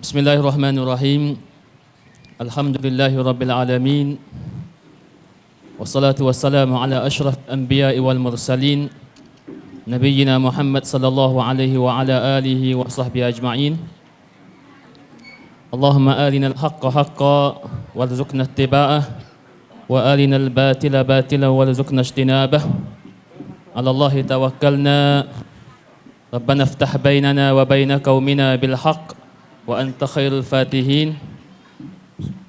Bismillahirrahmanirrahim. Alhamdulillahirabbil alamin. Wassalatu wassalamu ala asyraf anbiya'i wal mursalin nabiyyina Muhammad sallallahu alaihi wa ala alihi wa sahbihi ajma'in. Allahumma arinal haqqa haqqa warzuqna ittiba'ah wa arinal batila batila warzuqna ijtinabah. 'Ala Allahi tawakkalna. Rabbana iftah bainana wa baina qaumina bil haqq wa anta khairul fatihin.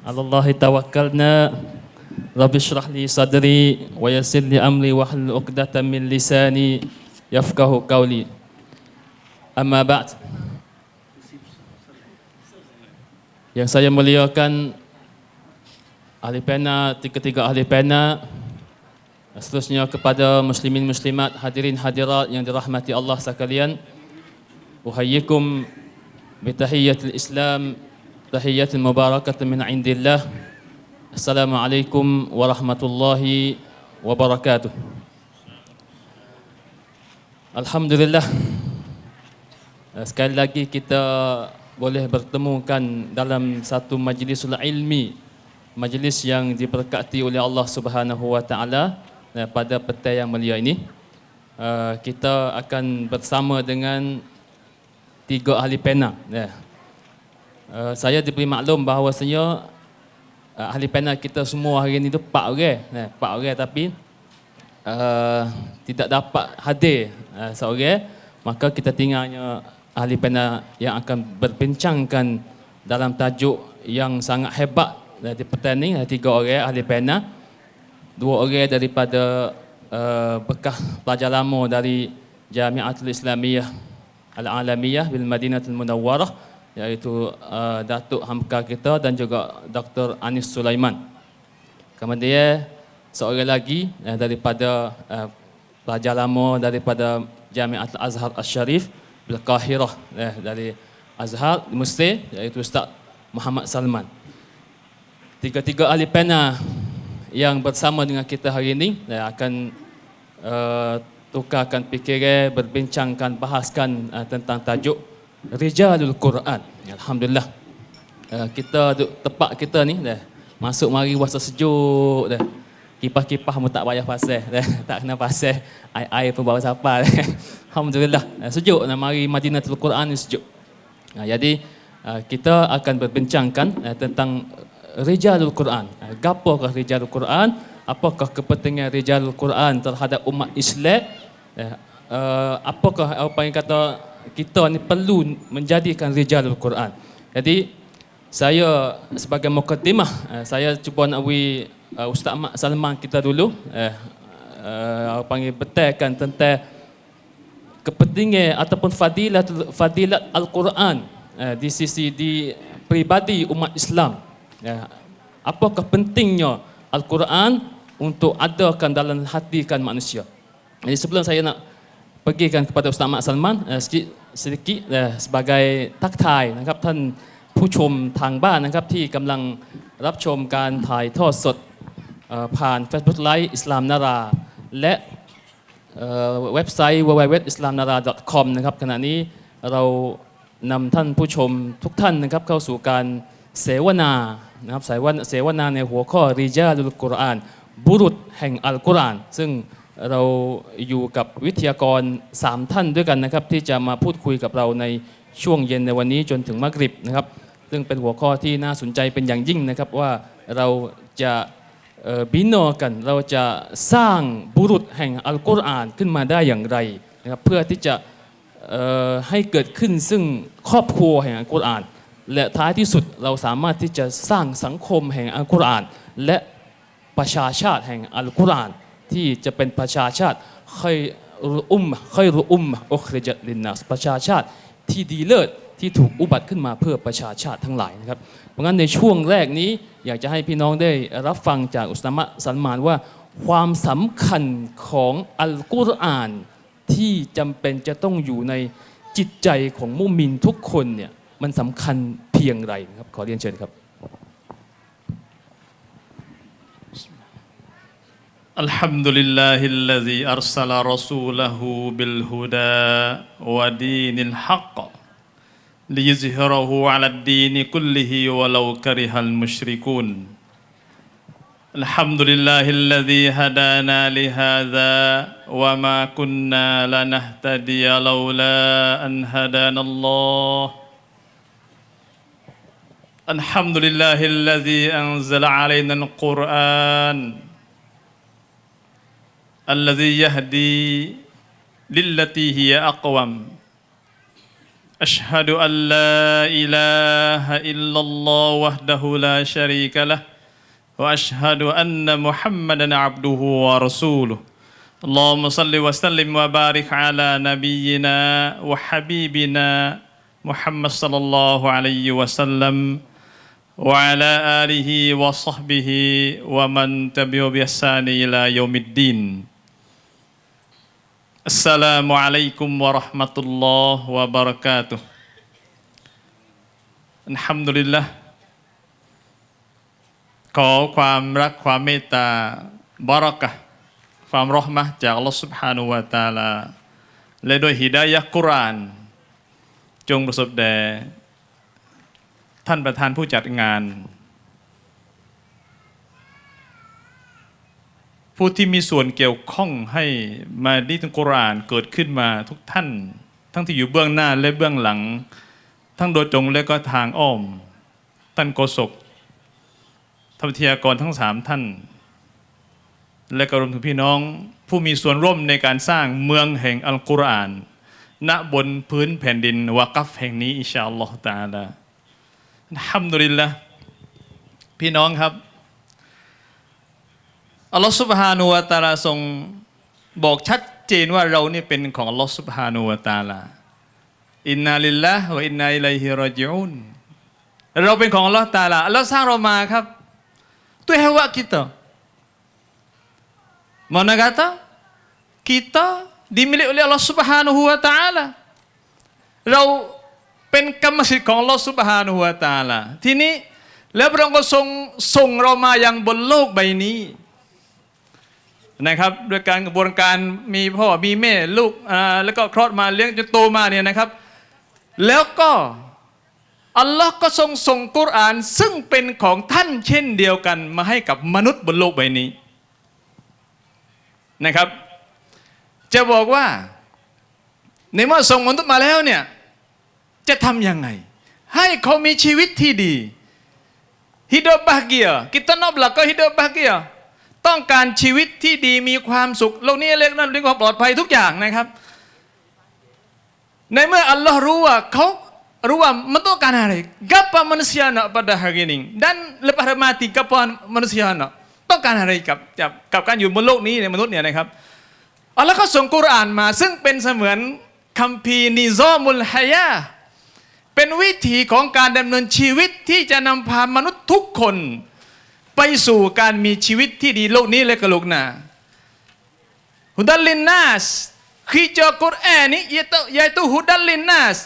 'Ala Allahi tawakkalna. Rabbi shrah li sadri wa yassir li amri wahlul 'uqdatam min lisani yafqahu qawli. Amma ba'd. Yang saya muliakan ahli pena, tiga-tiga ahli pena, seterusnya kepada muslimin muslimat, hadirin hadirat yang dirahmati Allah sekalian. Uhayyikum bitahiyyatil Islam, tahiyyatin mubarakatan min indillah. Assalamualaikum warahmatullahi wabarakatuh. Alhamdulillah, sekali lagi kita boleh bertemukan dalam satu majlisul ilmi, majlis yang diberkati oleh Allah Subhanahu wa taala pada petang yang mulia ini. Kita akan bersama dengan tiga ahli pena. Saya diberi maklum bahawasanya ahli pena kita semua hari ini tu 4 orang. 4 orang tapi tidak dapat hadir seorang. Maka kita tinggalnya ahli pena yang akan berbincangkan dalam tajuk yang sangat hebat di petang ni. 3 orang ahli pena, 2 orang daripada bekas pelajar lama dari Jamiatul Islamiyah Al-Alamiyah bil Madinatul Munawwarah, iaitu Datuk Hamka kita dan juga Dr. Anis Sulaiman. Kemudian seorang lagi daripada pelajar lama daripada Jamiatul Azhar Asy-Syarif bil Qahirah, dari Azhar Mesir, iaitu Ustaz Muhammad Salman. Tiga-tiga ahli pena yang bersama dengan kita hari ini akan tukarkan fikiran, berbincangkan, bahaskan tentang tajuk Rijalul Quran. Alhamdulillah, kita tempat kita ni masuk mari puasa sejuk dah. Kipas-kipas pun tak payah pasal dah. Tak kena pasal, air pun bawa siapa. Alhamdulillah, sejuk mari Madinatul Quran ni sejuk. Jadi kita akan berbincangkan tentang Rijalul Quran. Apakah Rijalul Quran? Apakah kepentingan Rijalul Quran terhadap umat Islam? Apakah apa yang kata kita ni perlu menjadikan Rijalul Quran? Jadi saya sebagai mukaddimah, saya cuba nak beri Ustaz Mak Salman kita dulu panggil betulkan tentang kepentingan ataupun fadilat Al-Quran di sisi di peribadi umat Islam. Apakah pentingnya Al-Quran untuk adakan dalam hatikan manusia? Jadi sebelum saya nak pergikan kepada Ustaz Mak Salman sedikit sebagai taktai นะครับท่านผู้ชมทางบ้านนะครับที่กำลังรับชมการถ่ายทอดสดผ่าน Facebook Live อิสลามนาราและเว็บไซต์ www.islamnara.com นะครับขณะนี้เรานำท่านผู้ชมทุกท่านนะครับเข้าสู่การเสวนานะครับเสวนาในหัวข้อริญาลุลกุรอานบุรุษแห่งอัลกุรอานซึ่งเราอยู่กับวิทยากร3ท่านด้วยกันนะครับที่จะมาพูดคุยกับเราในช่วงเย็นในวันนี้จนถึงมักริบนะครับซึ่งเป็นหัวข้อที่น่าสนใจเป็นอย่างยิ่งนะครับว่าเราจะบิโนกันเราจะสร้างบุรุษแห่งอัลกุรอานขึ้นมาได้อย่างไรนะครับเพื่อที่จะให้เกิดขึ้นซึ่งครอบครัวแห่งอัลกุรอานและท้ายที่สุดเราสามารถที่จะสร้างสังคมแห่งอัลกุรอานและประชาชาติแห่งอัลกุรอานที่จะเป็นประชาชาติค่อยรุอุมมะอุคริจัตลินนัสประชาชาติที่ดีเลิศที่ถูกอุบัติขึ้นมาเพื่อประชาชาติทั้งหลายนะครับเพราะงั้นในช่วงแรกนี้อยากจะให้พี่น้องได้รับฟังจากอุสตามะสัลมานว่าความสำคัญของอัลกุรอานที่จำเป็นจะต้องอยู่ในจิตใจของมุมินทุกคนเนี่ยมันสำคัญเพียงไรนะครับขอเรียนเชิญครับ Alhamdulillahilladzi arsala rasulahu bil huda wa dinil haqq ليظهره على الدين كله ولو كره المشركون الحمد لله الذي هدانا لهذا وما كنا لنهتدي لولا أن هدانا الله الحمد لله الذي أنزل علينا القرآن الذي يهدي للتي هي أقوم أشهد أن لا إله إلا الله وحده لا شريك له وأشهد أن محمدا عبده ورسوله اللهم صل وسلم وبارك على نبينا وحبيبنا محمد صلى الله عليه وسلم وعلى آله وصحبه ومن تبعه بإحسان إلى يوم الدين السلام عليكم ورحمة الله وبركاته الحمد لله ขอความรักความเมตตาบารอกะห์ความเราะห์มะห์จากอัลลอฮฺซุบฮานะฮูวะตะอาลาและด้วยฮิดายะห์กุรอานจงประสบแด่ท่านประธานผู้จัดงานผู้ที่มีส่วนเกี่ยวข้องให้มาดีตุลกุรอานเกิดขึ้นมาทุกท่านทั้งที่อยู่เบื้องหน้าและเบื้องหลังทั้งโดยตรงและก็ทางอ้อมท่านโฆษกท่านวิทยากรทั้ง3ท่านและก็รวมถึงพี่น้องผู้มีส่วนร่วมในการสร้างเมืองแห่งอัลกุรอานณบนพื้นแผ่นดินวะกัฟแห่งนี้อินชาอัลลอฮฺตะอาลาอัลฮัมดุลิลละห์พี่น้องครับอัลลอฮฺซุบฮานะฮูวะตะอาลาทรงบอกชัดเจนว่าเรานี่เป็นของอัลลอฮฺซุบฮานะฮูวะตะอาลาอินนาลิลลาฮ์วะอินนาอิลัยฮิรอญิอูนเราเป็นของอัลลอฮฺตะอาลาอัลลอฮฺสร้างเรามาครับitu hewan kita. Mana kata? Kita dimiliki oleh Allah Subhanahu wa taala. เราเป็นกรรมสิทธิ์ของ Allah Subhanahu wa taala ทีนี้แล้วพระองค์ก็ส่งเรามายังบนโลกใบนี้นะครับด้วยการกระบวนการมีพ่อมีแม่ลูกแล้วก็คลอดมาเลี้ยงจนโตมาเนี่ยนะครับแล้วก็อัลลอฮ์ก็ส่งกุรอานซึ่งเป็นของท่านเช่นเดียวกันมาให้กับมนุษย์บนโลกใบนี้นะครับจะบอกว่าในเมื่อส่งมนุษย์มาแล้วเนี่ยจะทำยังไงให้เขามีชีวิตที่ดีhidup bahagia kita nak belaka hidup bahagia ต้องการชีวิตที่ดีมีความสุขโลกนี้เรียกนั่นเรียกว่าปลอดภัยทุกอย่างนะครับในเมื่ออัลลอฮ์รู้ว่าเขารู้ว่ามันต้องการอะไรGapa manusia nak pada hari ini dan lepas mati Gapa manusia nakต้องการอะไรกับการอยู่บนโลกนี้ในมนุษย์เนี่ยนะครับอัลลอฮ์ก็ส่งกุรอานมาซึ่งเป็นเสมือนคัมภีร์นิซอมุลฮะยาเป็นวิถีของการดำเนินชีวิตที่จะนำพามนุษย์ทุกคนไปสู่การมีชีวิตที่ดีโลกนี้และก็โลกหน้าฮุดัลลินนัสคือเจ้ากุรอานนี้yaituฮุดัลลินนัส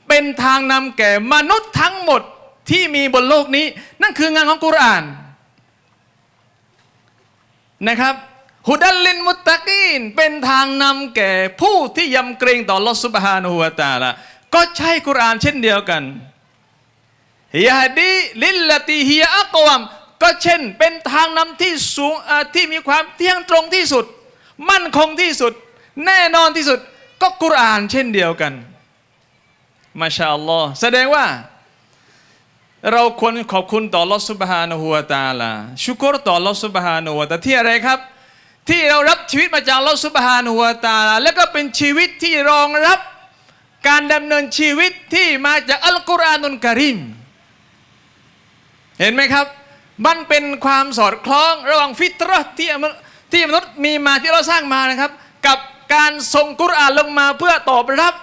เป็นทางนำแก่มนุษย์ทั้งหมดที่มีบนโลกนี้นั่นคืองานของกุรอานนะครับฮุดัลลินมุตตะกีนเป็นทางนำแก่ผู้ที่ยำเกรงต่ออัลเลาะห์ซุบฮานะฮูวะตะอาลาก็ใช้กุรอานเช่นเดียวกันยะฮดีลิลลตีฮิยะอักวัมก็เช่นเป็นทางนำที่สูงที่มีความเที่ยงตรงที่สุดมั่นคงที่สุดแน่นอนที่สุดก็กุรอานเช่นเดียวกันมาชาอัลลอฮ์แสดงว่าเราควรขอบคุณต่ออัลเลาะห์ซุบฮานะฮูวะตะอาลาชุกรต่ออัลเลาะห์ซุบฮานะฮูวะตะอาลาที่อะไรครับที่เรารับชีวิตมาจากอัลเลาะห์ซุบฮานะฮูวะตะอาลาและก็เป็นชีวิตที่รองรับการดำเนินชีวิตที่มาจากอัลกุรอานุลกะรีมเห็นไหมครับมันเป็นความสอดคล้องระหว่างฟิตเราะห์ที่มนุษย์มีมาที่เราสร้างมานะครับกับการส่งกุรอานลงมาเพื่อตอบรับ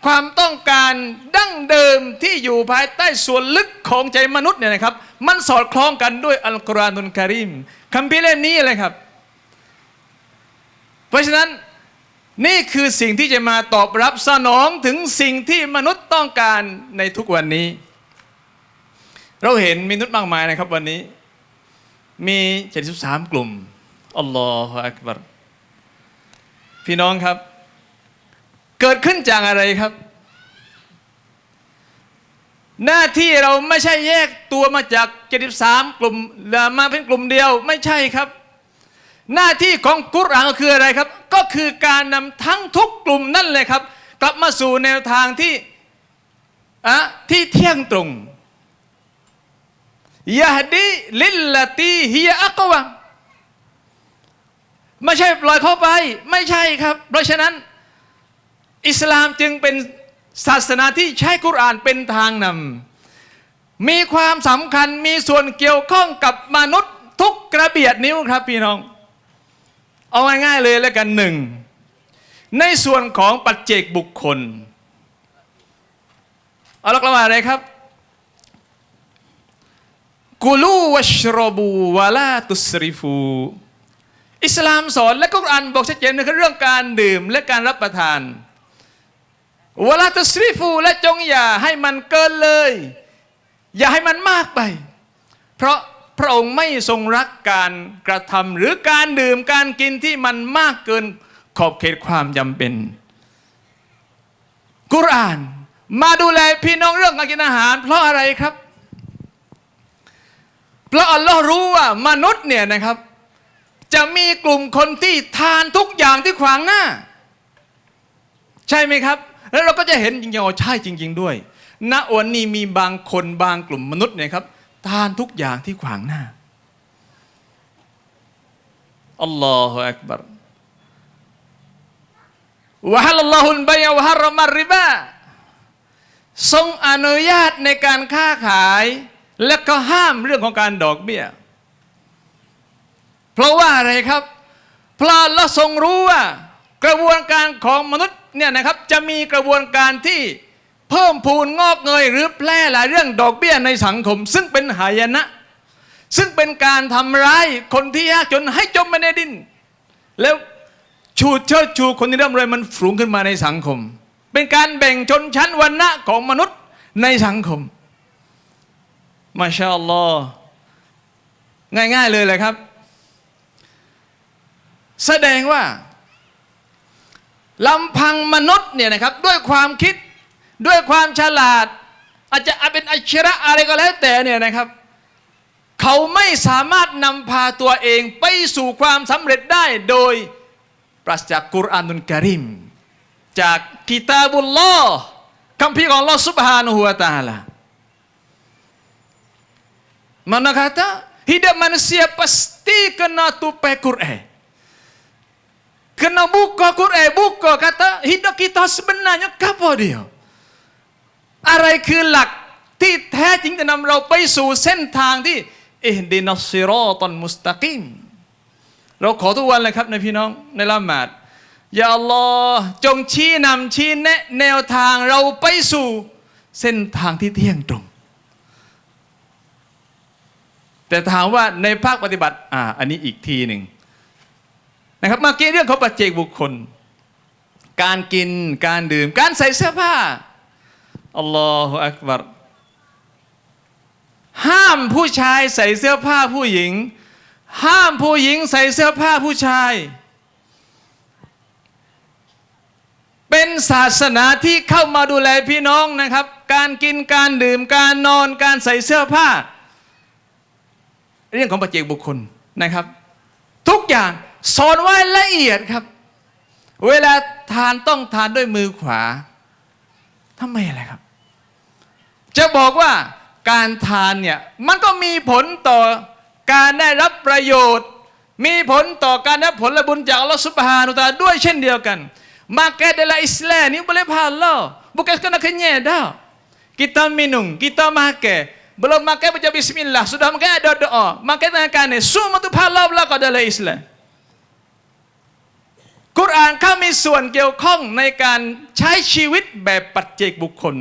ความต้องการดั้งเดิมที่อยู่ภายใต้ส่วนลึกของใจมนุษย์เนี่ยนะครับมันสอดคล้องกันด้วยอัลกุรอานุลกะรีมคัมภีร์เล่มนี้เลยครับเพราะฉะนั้นนี่คือสิ่งที่จะมาตอบรับสนองถึงสิ่งที่มนุษย์ต้องการในทุกวันนี้เราเห็นมนุษย์มากมายนะครับวันนี้มี73กลุ่มอัลลอฮฺอักบัรพี่น้องครับเกิดขึ้นจากอะไรครับ หน้าที่เราไม่ใช่แยกตัวมาจาก73กลุ่มมาเป็นกลุ่มเดียวไม่ใช่ครับหน้าที่ของกุรอานก็คืออะไรครับก็คือการนำทั้งทุกกลุ่มนั่นเลยครับกลับมาสู่แนวทางที่เที่ยงตรงยะฮดีลิลลตีฮิยะอักวะไม่ใช่ปล่อยเข้าไปไม่ใช่ครับเพราะฉะนั้นอิสลามจึงเป็นศาสนาที่ใช้กุรอานเป็นทางนำมีความสำคัญมีส่วนเกี่ยวข้องกับมนุษย์ทุกกระเบียดนิ้วครับพี่น้องเอาง่ายๆเลยแล้วกันหนึ่งในส่วนของปัจเจกบุคคลเอาละกล่าวว่าอะไรครับกุลูวัชรบูวะลาตุสริฟูอิสลามสอนและกุรอานบอกชัดเจนในเรื่องการดื่มและการรับประทานวะลาตุสริฟูและจงอย่าให้มันเกินเลยอย่าให้มันมากไปเพราะพระองค์ไม่ทรงรักการกระทำหรือการดื่มการกินที่มันมากเกินขอบเขตความจำเป็นกุรอานมาดูแลพี่น้องเรื่องการกินอาหารเพราะอะไรครับเพราะอัลลอฮ์รู้ว่ามนุษย์เนี่ยนะครับจะมีกลุ่มคนที่ทานทุกอย่างที่ขวางหน้าใช่ไหมครับแล้วเราก็จะเห็นจริงๆใช่จริงๆด้วยณวันนี้มีบางคนบางกลุ่มมนุษย์เนี่ยครับทานทุกอย่างที่ขวางหน้าอัลลอฮฺอักบัรวะฮัลลัลฮุลบัยวะฮารรอมัรริบาทรงอนุญาตในการค้าขายและก็ห้ามเรื่องของการดอกเบี้ยเพราะว่าอะไรครับเพราะเราทรงรู้ว่ากระบวนการของมนุษย์เนี่ยนะครับจะมีกระบวนการที่เพิ่มพูนงอกเงยหรือแพร่หลายเรื่องดอกเบี้ยในสังคมซึ่งเป็นหายนะซึ่งเป็นการทำร้ายคนที่ยากจนให้จมไปในดินแล้วเชิดชูคนที่ร่ำรวยมันสูงขึ้นมาในสังคมเป็นการแบ่งชนชั้นวรรณะของมนุษย์ในสังคมมาชาอัลลอฮ์ง่ายๆเลยแหละครับแสดงว่าลำพังมนุษย์เนี่ยนะครับด้วยความคิดด้วยความฉลาดอาจจะเป็นอัจฉริยะอะไรก็แล้วแต่เนี่ยนะครับเขาไม่สามารถนำพาตัวเองไปสู่ความสำเร็จได้โดยปราศจากกุรอานุลกะรีมจากกิตาบุลลอฮ์คัมภีร์ของอัลลอฮ์ซุบฮานะฮูวะตะอาลาmana kata hidup manusia pasti kena tupai Quran kena buka Quran buka kata hidup kita sebenarnya apa diaอะไรคือหลักที่แท้จริงจะนำเราไปสู่เส้นทางที่อิฮดินัสซิรอตัลมุสตะกีมเราขอทุกวันเลยครับในพี่น้องในละหมาดยาอัลลอฮ์จงชี้นำชี้แนะแนวทางเราไปสู่เส้นทางที่เที่ยงตรงแต่ถามว่าในภาคปฏิบัติอันนี้อีกทีหนึ่งนะครับเมื่อกี้เรื่องของปัจเจกบุคคลการกินการดื่มการใส่เสื้อผ้าอัลลอฮฺอักบัรห้ามผู้ชายใส่เสื้อผ้าผู้หญิงห้ามผู้หญิงใส่เสื้อผ้าผู้ชายเป็นศาสนาที่เข้ามาดูแลพี่น้องนะครับการกินการดื่มการนอนการใส่เสื้อผ้าเรื่องของปัจเจกบุคคลนะครับทุกอย่างสอนไว้ละเอียดครับเวลาทานต้องทานด้วยมือขวาทำไมอะไรครับจะบอกว่าการทานเนี่ยมันก็มีผลต่อการได้รับประโยชน์มีผลต่อการได้ผลบุญจากอัลลอฮฺซุบฮานะฮูวะตะอาลาด้วยเช่นเดียวกันmaka dalam Islam ni boleh pahala bukan kena kenyang dah kita minum kita makan belum makan baca bismillah sudah makan ada doa makan tangan ni semua tu pahala belaka dalam Islam กุรอานเขามีส่วนเกี่ยวข้องในการใช้ชีวิตแบบปัจเจกบุคคล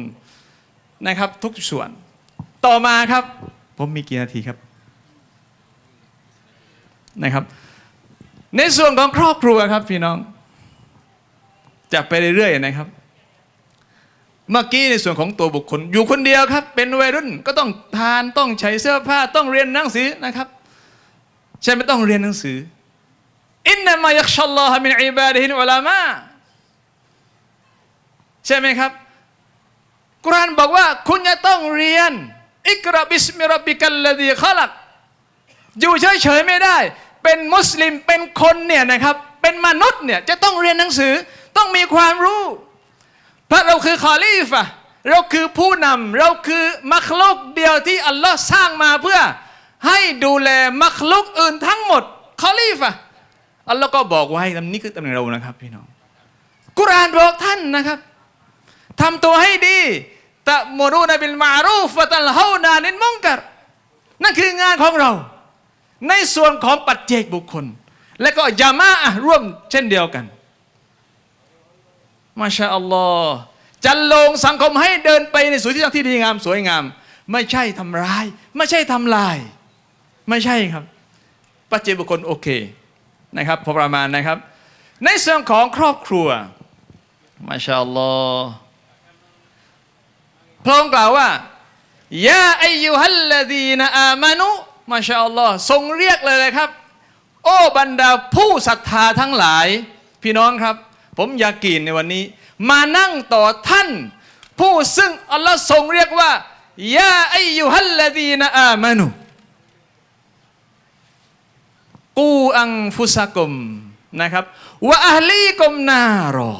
นะครับทุกส่วนต่อมาครับผมมีกี่นาทีครับนะครับในส่วนของครอบครัวครับพี่น้องจะไปเรื่อยๆนะครับเมื่อกี้ในส่วนของตัวบุคคลอยู่คนเดียวครับเป็นวัยรุ่นก็ต้องทานต้องใช้เสื้อผ้าต้องเรียนหนังสือนะครับใช่ไม่ต้องเรียนหนังสืออินนัมายักชัลลอฮะมินอิบาดิฮิลอุลามะใช่ไหมครับ กุรอานบอกว่าคุณจะต้องเรียนอิกราบิสมิร็อบบิกัลลซีคอลักอยู่เฉยๆไม่ได้เป็นมุสลิมเป็นคนเนี่ยนะครับเป็นมนุษย์เนี่ยจะต้องเรียนหนังสือต้องมีความรู้เพราะเราคือคอลีฟะห์เราคือผู้นำเราคือมัคลุกเดียวที่อัลลอฮ์สร้างมาเพื่อให้ดูแลมัคลุกอื่นทั้งหมดคอลีฟะห์อัลลอฮ์ก็บอกไว้นี่คือตำแหน่งเรานะครับพี่น้องกุรอานบอกท่านนะครับทำตัวให้ดีตะมุรูนบิลมารูฟวะตันฮาวนานิลมุนกัรนั่นคืองานของเราในส่วนของปัจเจกบุคคลและก็ญะมาอะห์ร่วมเช่นเดียวกันมาชาอัลลอฮ์จันลงสังคมให้เดินไปในสู่ที่ทางที่ดีงามสวยงามไม่ใช่ทำร้ายไม่ใช่ทำลายไม่ใช่ครับปัจเจกบุคคลโอเคนะครับพอประมาณนะครับในส่วนของครอบครัวมาชาอัลลอฮ์พระองค์กล่าวว่ายาอัยยูฮัลลดีนอามานุมาชาอัลลอฮ์ทรงเรียกเลยครับโอ้บรรดาผู้ศรัทธาทั้งหลายพี่น้องครับผมยากีนในวันนี้มานั่งต่อท่านผู้ซึ่งอัลลอฮ์ทรงเรียกว่ายาอัยยูฮัลลดีนอามานุกูอังฟุซะกุมนะครับวะอะห์ลีกุมนารอ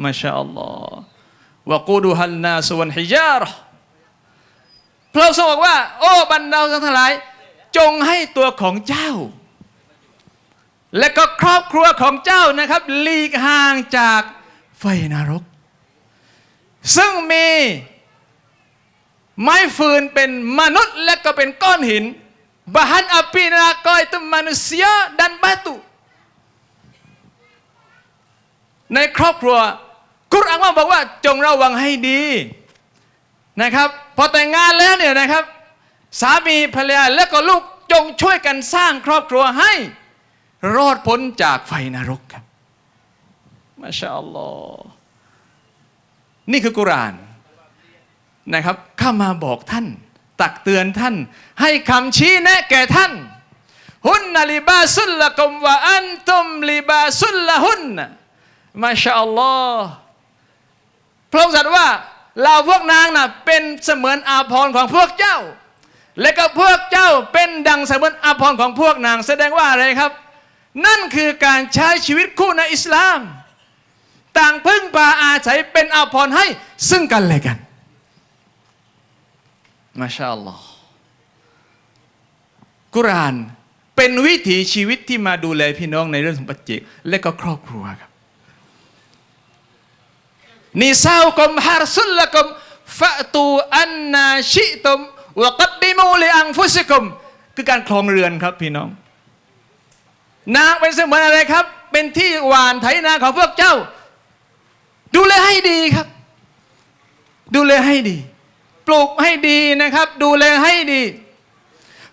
มาชาอัลลอฮ์วะกูดุฮัลนาสวันฮิญาระพระองค์ทรงบอกว่าโอ้บรรดาทั้งหลายจงให้ตัวของเจ้าและก็ครอบครัวของเจ้านะครับหลีกห่างจากไฟนรกซึ่งมีไม้ฟืนเป็นมนุษย์และก็เป็นก้อนหินbahan api neraka itu manusia dan batu ในครอบครัวกุรอานบอกว่าจงระวังให้ดีนะครับพอแต่งงานแล้วเนี่ยนะครับสามีภรรยาและก็ลูกจงช่วยกันสร้างครอบครัวให้รอดพ้นจากไฟนรกครับมาชาอัลลอฮ์นี่คือกุรอานนะครับเข้ามาบอกท่านตักเตือนท่านให้คำชี้แนะแก่ท่านฮุนนะลิบาสุลละกุมวะอันตุมลิบาสุลละฮุนนะมาชาอัลลอฮ์พระองค์ตรัสว่าเราพวกนางน่ะเป็นเสมือนอาภรณ์ของพวกเจ้าและก็พวกเจ้าเป็นดังเสมือนอาภรณ์ของพวกนางแสดงว่าอะไรครับนั่นคือการใช้ชีวิตคู่ในอิสลามต่างพึ่งพาอาศัยเป็นอาภรณ์ให้ซึ่งกันและกันมาชาอัลลอฮ์กุรอานเป็นวิถีชีวิตที่มาดูแลพี่น้องในเรื่องของปัจเจกและก็ครอบครัวครับนิซาอุกุมฮาร์ซุลละกุมฟะตูอันนาชิตุมวะกัดดิมูลิอังฟุซิกุมคือการครองเรือนครับพี่น้องนางเป็นเสมือนอะไรครับเป็นที่หว่านไถนาของพวกเจ้าดูแลให้ดีครับดูแลให้ดีปลูกให้ดีนะครับดูแลให้ดี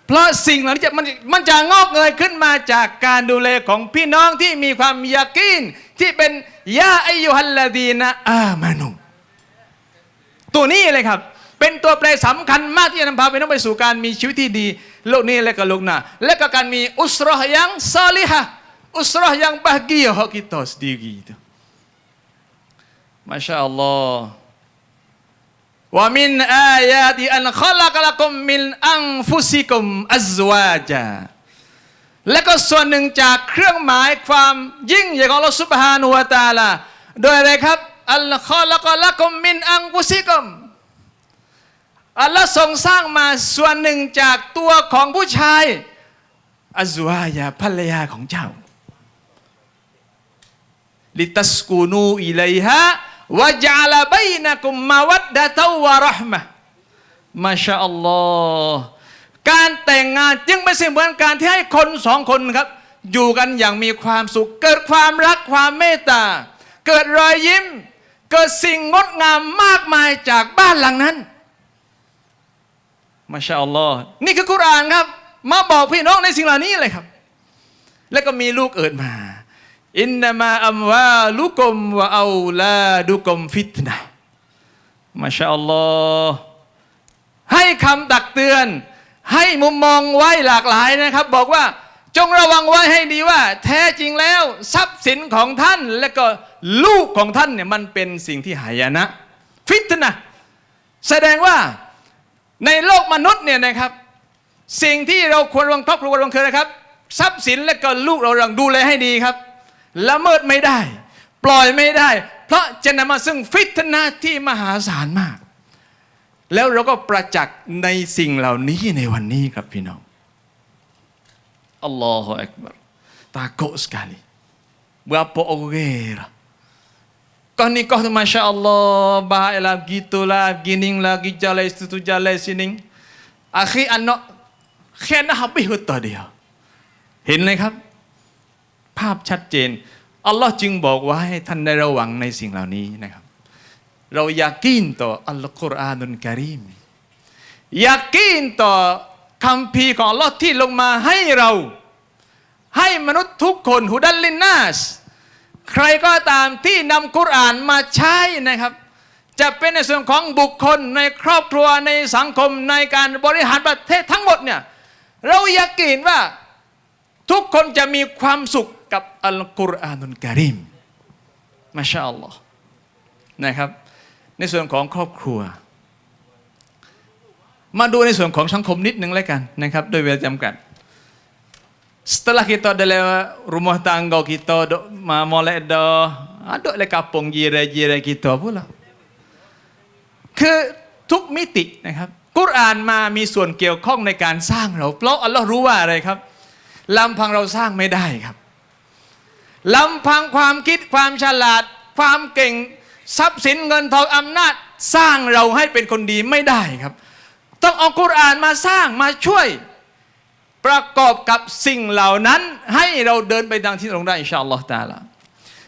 เพราะสิ่งเหล่านี้มันจะงอกเงยขึ้นมาจากการดูแลของพี่น้องที่มีความยากีนที่เป็นยาอัยยูฮัลลดีนะอามานุตัวนี้เลยครับเป็นตัวแปรสำคัญมากที่จะนำพาไปน้องไปสู่การมีชีวิตที่ดีโลกนี้และก็โลกหน้าและก็การมีอุสเราะห์yang salihahอุสเราะห์yang bahagia kita sendiri itu Masya Allah wa min ayati an khalaqalakum min anfusikum azwaja และก็ส่วนหนึ่งจากเครื่องหมายความยิ่งใหญ่ของอัลเลาะห์ซุบฮานะฮูวะตะอาลาโดยอะไรครับอัลคอลักละกุมมินอันฟุซิกุมอัลลอฮ์ทรงสร้างมาส่วนหนึ่งจากตัวของผู้ชายอัซวายาภรรยาของเจ้าลิตัสกูนูอิลัยฮาวะญะอะลาบัยนะกุมมะวัดดะตะวะเราะห์มะฮ์มาชาอัลลอฮ์การแต่งงานจึงเป็นสิ่งเหมือนการที่ให้คนสองคนครับอยู่กันอย่างมีความสุขเกิดความรักความเมตตาเกิดรอยยิ้มเกิดสิ่งงดงามมากมายจากบ้านหลังนั้นมาชาอัลลอฮ์นี่คือกุรอานครับมาบอกพี่น้องในสิ่งเหล่านี้เลยครับแล้วก็มีลูกเกิดมาอินนามาอัมวาลุกุมวะเอาลาดุกุมฟิตนะห์มาชาอัลลอฮ์ให้คำตักเตือนให้มุมมองไว้หลากหลายนะครับบอกว่าจงระวังไว้ให้ดีว่าแท้จริงแล้วทรัพย์สินของท่านและก็ลูกของท่านเนี่ยมันเป็นสิ่งที่หายนะฟิ ฟิตนะห์แสดงว่าในโลกมนุษย์เนี่ยนะครับสิ่งที่เราควรระวังครอบครัวระวังคือนะครับทรัพย์สินและก็ลูกเราต้องดูแลให้ดีครับละเมิดไม่ได้ปล่อยไม่ได้เพราะจะนำมาซึ่งฟิตนะห์ที่มหาศาลมากแล้วเราก็ประจักษ์ในสิ่งเหล่านี้ในวันนี้ครับพี่น้องอัลลอฮฺอักบัรtakut sekali berapa orang kau ni kau tu Masya Allah baiklah gitulah ginilah pergi jalan situ jalan sini akhir anak kena habis hutah dia เห็นเลยครับภาพชัดเจนอัลลอฮ์จึงบอกว่าให้ท่านได้ระวังในสิ่งเหล่านี้นะครับเรายากีนต่ออัลกุรอานุลกะรีมยากีนต่อคำพีของอัลลอฮ์ที่ลงมาให้เราให้มนุษย์ทุกคนฮุดัลลินนัสใครก็ตามที่นำกุรอานมาใช้นะครับจะเป็นในส่วนของบุคคลในครอบครัวในสังคมในการบริหารประเทศทั้งหมดเนี่ยเรายากีนว่าทุกคนจะมีความสุขกับอัลกุรอานุลกะรีมมาชาอัลลอฮ์นะครับในส่วนของครอบครัวมาดูในส่วนของสังคมนิดนึงแล้วกันนะครับโดยเวลาจำกัดsetelah kita dalam rumah tangga kita dok molek dah ada le kampung jiran-jiran kita pula คือทุกมิตินะครับกุรอานมามีส่วนเกี่ยวข้องในการสร้างเราเพราะอัลลอฮ์รู้ว่าอะไรครับลำพังเราสร้างไม่ได้ครับลำพังความคิดความฉลาดความเก่งทรัพย์สินเงินทองอำนาจสร้างเราให้เป็นคนดีไม่ได้ครับต้องเอากุรอานมาสร้างมาช่วยประกอบกับสิ่งเหล่านั้นให้เราเดินไปดังที่ตรงได้อินชาอัลลอฮฺตะอาลา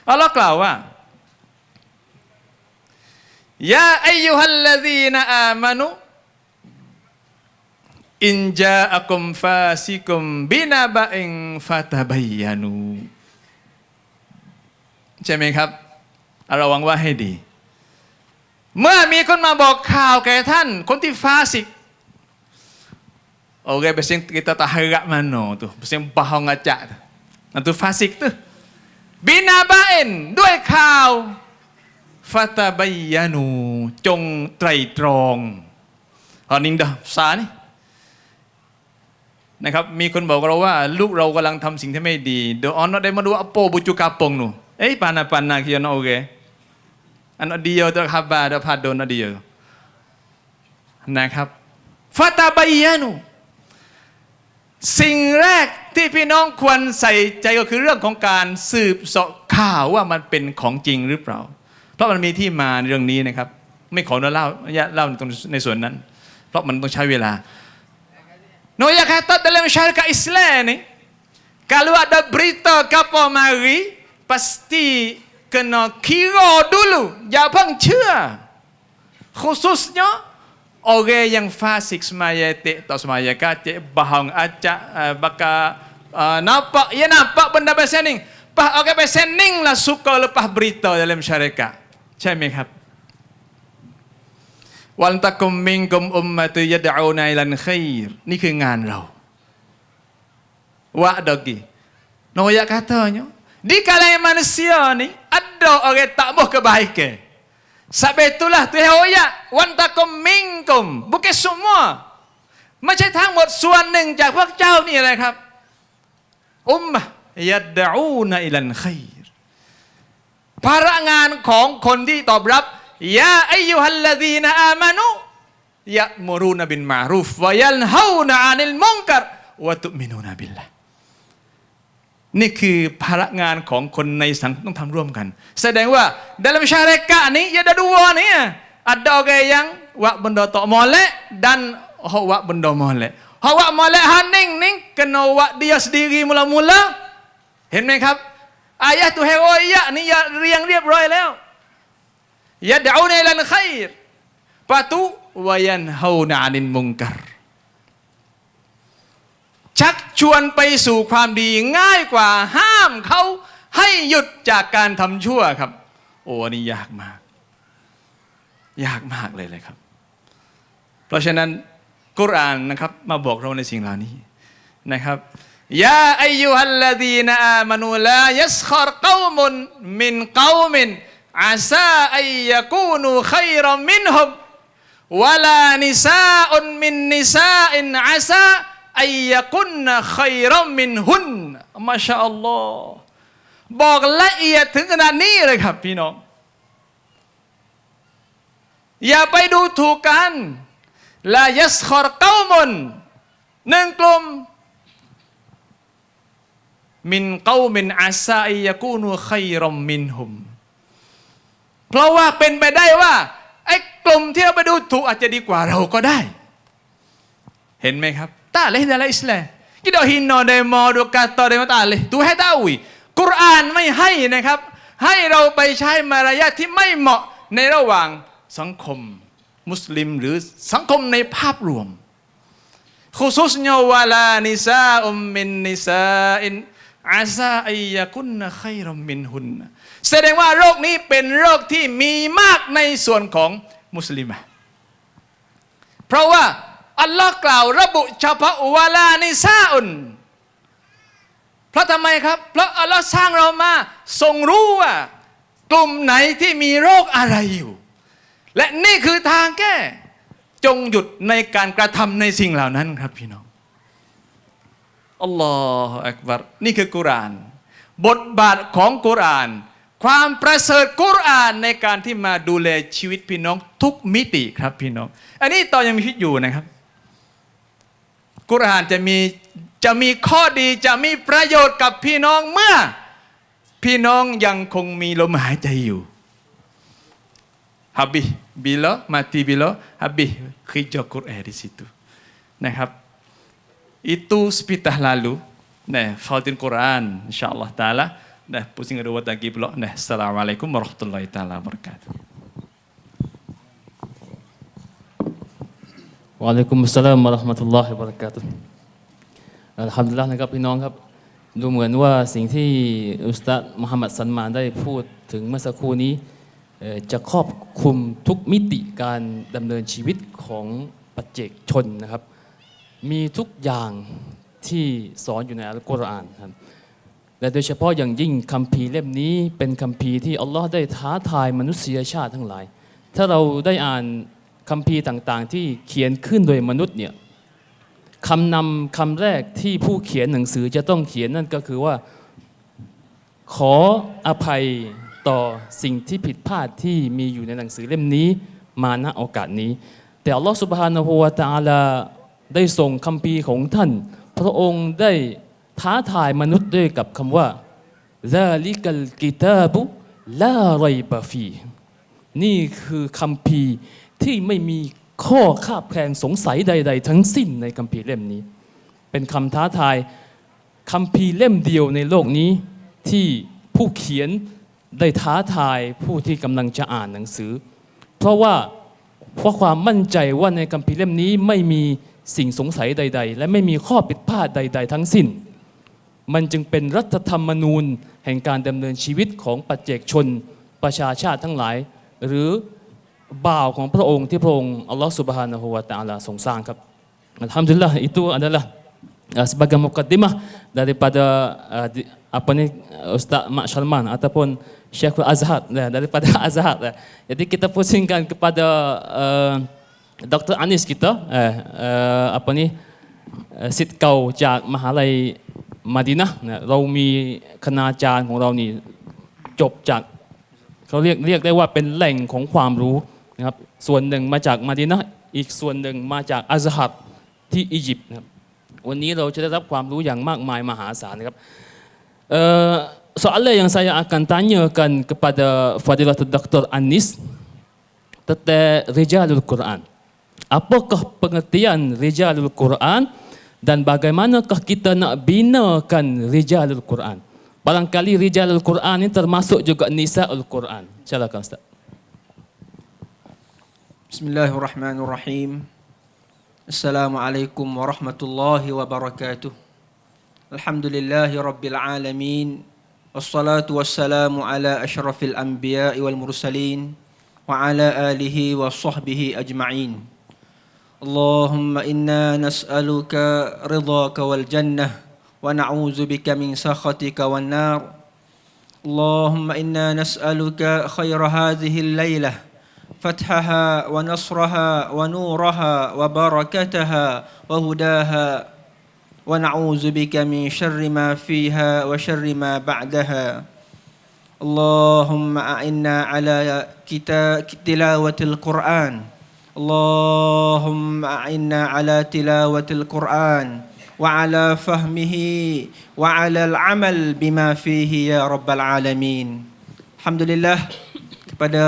อัลลอฮ์กล่าวว่ายาอัยยูฮัลลซีนอามานุอินจาอักุมฟาซิกุมบินาบะอิงฟาตาบัยยานูใช่ไหมครับระวังว่าให้ดีเมื่อมีคนมาบอกข่าวแก่ท่านคนที่ฟาสิกOrang biasanya kita tak harap mana tu. Biasanya bohong acak tu. Itu fasik tu. Binabain ด้วยข่าว Fatabayyanu จงไตร่ตรองนิ่งเด้อภาษานี่นะครับมีคนบอกเราว่าลูกเรากำลังทำสิ่งที่ไม่ดีเดี๋ยวanak dia madua apa bucu kapung nu pana kia anak orang anak dia tu khabar dah padon anak dia นะครับ Fatabayyanuสิ่งแรกที่พี่น้องควรใส่ใจก็คือเรื่องของการสืบเสาะข่าวว่ามันเป็นของจริงหรือเปล่าเพราะมันมีที่มาเรื่องนี้นะครับไม่ขอเล่าในส่วนนั้นเพราะมันต้องใช้เวลาNoya kata dalam syarikat Islam ni kalau ada berita kapal mari pasti kena kira dulu jangan เชื่อ khususnya orang yang fasik semaya tak semaya kacik bahang acak bakal nampak benda pesening orang pesening lah suka lepas berita dalam syarikat ใช่ไหมครับวันตะกุมมิงกุมอุมมะตุยะดะอูนัยลันไครนี่คืองานเราวะดอกีNoya katanya di kalangan manusia ni ada orang tak mau kebaikan sebab itulah tu Noyaวันตะกุมมิงกุม bukan semua ไม่ใช่ทั้งหมดส่วนหนึ่งจากพวกเจ้านี่อะไรครับอุมมะยะดะอูนัยลันไครภาระงานของคนที่ตอบรับยาอัยยูฮัลลซีนอามานุยะมุรูนบิลมารูฟวะยันฮาวนะอานิลมุนกัรวะตุมินูนบิลลาห์นี่คือภาระงานของคนในสังคมต้องทำร่วมกันแสดงว่า dalam syarikat ni ada dua ni ada orang yang buat benda tak molek dan hak buat benda molek hak buat molek haning ni kena buat dia sendiri mula-mula เห็นไหมครับอายะตุเฮโอยะนี่เรียงเรียบร้อยแล้วยะดะอูนัยลันไครปะตุวะยันฮาวนะอานิลมุนกัรชักชวนไปสู่ความดีง่ายกว่าห้ามเขาให้หยุดจากการทำชั่วครับโอ้นี่ยากมากเลยครับเพราะฉะนั้นกุรอานนะครับมาบอกเราในสิ่งเหล่านี้นะครับยาอัยยูฮัลลซีนอามานูลายัสคอรกอมุนมินกอมิน อาซาอัยยะกูนูขัยรอมินฮุมวะลานิซาอุนมินนิซาอินอาซาอัยยะกุนนะขัยรอมินฮุนมาชาอัลลอฮ์บอกละเอียดถึงขนาดนี้เลยครับพี่น้องอย่าไปดูถูกกันลายัสคอรเก้ามุนหนึ่งกลุ่มมินเก้ามินอาซาอิยะกูนูขัยรอมินฮุมเพราะว่าเป็นไปได้ว่าไอ้กลุ่มที่เราไปดูถูกอาจจะดีกว่าเราก็ได้เห็นไหมครับตาเลห์dalam Islam kita hina demo dua kata demoตาเลห์tuให้tahuกุรอานไม่ให้นะครับให้เราไปใช้มารยาทที่ไม่เหมาะในระหว่างสังคมมุสลิมหรือสังคมในภาพรวม khususnya wala nisa'um min nisa'in asa ayyakunna khairam minhun แสดงว่าโรคนี้เป็นโรคที่มีมากในส่วนของมุสลิมเพราะว่าอัลลอฮ์กล่าวระบุเฉพาะวาลานิซาอุนเพราะทำไมครับเพราะอัลลอฮ์สร้างเรามาทรงรู้ว่ากลุ่มไหนที่มีโรคอะไรอยู่และนี่คือทางแก้จงหยุดในการกระทำในสิ่งเหล่านั้นครับพี่น้องอัลลอฮฺอักบัรนี่คือกุรอานบทบาทของกุรอานความประเสริฐกุรอานในการที่มาดูแลชีวิตพี่น้องทุกมิติครับพี่น้องอันนี้ตอนยังมีชีวิตอยู่นะครับกุรอานจะมีข้อดีจะมีประโยชน์กับพี่น้องเมื่อพี่น้องยังคงมีลมหายใจอยู่habis bila mati bila habis kerja Quran di situนะครับ itu sepitah lalu nah Fadil Quran insyaallah taala nah pusing ada buat lagi pula nah assalamualaikum warahmatullahi taala wabarakatuh Waalaikumsalam warahmatullahi wabarakatuh อัลฮัมดุลิลละห์นะครับพี่น้องครับดูเหมือนว่าสิ่งที่อุสตัดมุฮัมมัดซันมานได้พูดถึงเมื่อสักครู่นี้จะครอบคลุมทุกมิติการดำเนินชีวิตของปัจเจกชนนะครับมีทุกอย่างที่สอนอยู่ในอัลกุรอานครับและโดยเฉพาะอย่างยิ่งคัมภีร์เล่มนี้เป็นคัมภีร์ที่อัลลอฮ์ได้ท้าทายมนุษยชาติทั้งหลายถ้าเราได้อ่านคัมภีร์ต่างๆที่เขียนขึ้นโดยมนุษย์เนี่ยคำนำคำแรกที่ผู้เขียนหนังสือจะต้องเขียนนั่นก็คือว่าขออภัยต่อสิ่งที่ผิดพลาดที่มีอยู่ในหนังสือเล่มนี้มาณโอกาสนี้แต่อัลลอฮฺซุบฮานะฮูวะตะอาลาได้ส่งคัมภีร์ของท่านพระองค์ได้ท้าทายมนุษย์ด้วยกับคำว่าซาลิกัลกิตาบุลาไรบะฟีนี่คือคัมภีร์ที่ไม่มีข้อคาบแคลงสงสัยใดๆทั้งสิ้นในคัมภีร์เล่มนี้เป็นคำท้าทายคัมภีร์เล่มเดียวในโลกนี้ที่ผู้เขียนได้ท้าทายผู้ที่กำลังจะอ่านหนังสือเพราะความมั่นใจว่าในคัมภีร์เล่มนี้ไม่มีสิ่งสงสัยใดๆและไม่มีข้อผิดพลาดใดๆทั้งสิ้นมันจึงเป็นรัฐธรรมนูญแห่งการดำเนินชีวิตของปัจเจกชนประชาชาติทั้งหลายหรือบ่าวของพระองค์ที่พระองค์อัลลอฮฺซุบฮานะฮูวะตะอาลาทรงสร้างครับอัลฮัมดุลิลละห์itu adalah sebagai mukaddimah daripada apa ni Ustaz Mak Shalman ataupun Syekhul Azhar daripada Azhar. Jadi kita pusingkan kepada Dr. Anis kita apa ni ศิษย์เก่าจากมหาลัยมะดีนะห์เรามีคณาจารย์ของเรานี่จบจากเขาเรียกได้ว่าเป็นแหล่งของความรู้นะครับส่วนหนึ่งมาจากมะดีนะห์อีกส่วนหนึ่งมาจากอัซฮัรที่อียิปต์นะครับวันนี้เราจะได้รับความรู้อย่างมากมายมหาศาลนะครับsoalan yang saya akan tanyakan kepada Fadilatul Dr. Anis tentang Rijalul Quran. Apakah pengertian Rijalul Quran dan bagaimanakah kita nak binakan Rijalul Quran? Barangkali Rijalul Quran ini termasuk juga Nisa'ul Quran. Silakan Ustaz. Bismillahirrahmanirrahim. Assalamualaikum warahmatullahi wabarakatuh. Alhamdulillahi rabbil alamin. Wassalatu wassalamu ala ashrafil anbiya'i wal mursalin wa ala alihi wa sahbihi ajma'in. Allahumma inna nas'aluka ridhaka wal jannah wa na'udzu bika min sakhatika wan nar. Allahumma inna nas'aluka ridhaka wal jannah wa na'udzu bika min sakhatika wan nar. اللهم إنا نسألك خير هذه الليلة فتحها ونصرها ونورها وبركتها وهداها ونعوذ بك من شر ما فيها وشر ما بعدها اللهم أعنا على تلاوة القرآن اللهم أعنا على تلاوة القرآن وعلى فهمه وعلى العمل بما فيه يا رب العالمين. Alhamdulillah, kepada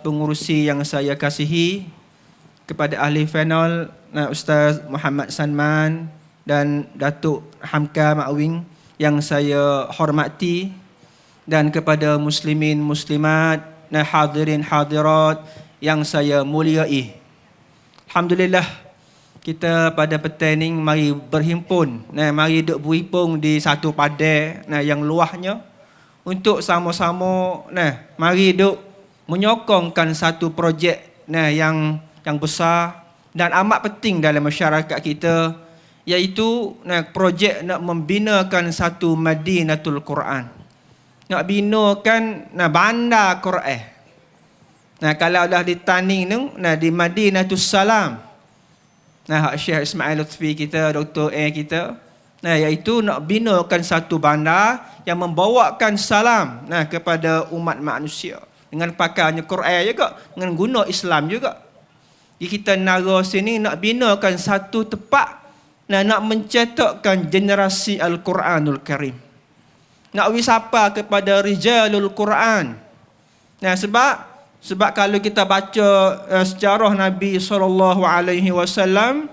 pengurusi yang saya kasihi, kepada ahli panel Ustaz Muhammad Sanman dan Datuk Hamka Makwing yang saya hormati, dan kepada muslimin muslimat dan hadirin hadirat yang saya muliai. Alhamdulillah, kita pada petang ni mari berhimpun, mari duk berhimpun di satu padang yang luahnya untuk sama-sama mari duk menyokongkan satu projek yang besar dan amat penting dalam masyarakat kita, iaitu projek nak membinakan satu Madinatul Quran. Nak binakan bandar Quran. Kalau dah ditanding tu di Madinatus Salam. Syekh Ismail Lutfi kita, Dr. A kita, iaitu nak binakan satu bandar yang membawakan salam kepada umat manusia dengan pakainya Quran juga, dengan guna Islam juga. Jadi kita nara sini nak binakan satu tempat nak mencetakkan generasi Al-Quranul Karim. Nak wisapa kepada rijalul Quran. Sebab kalau kita baca sejarah Nabi SAW,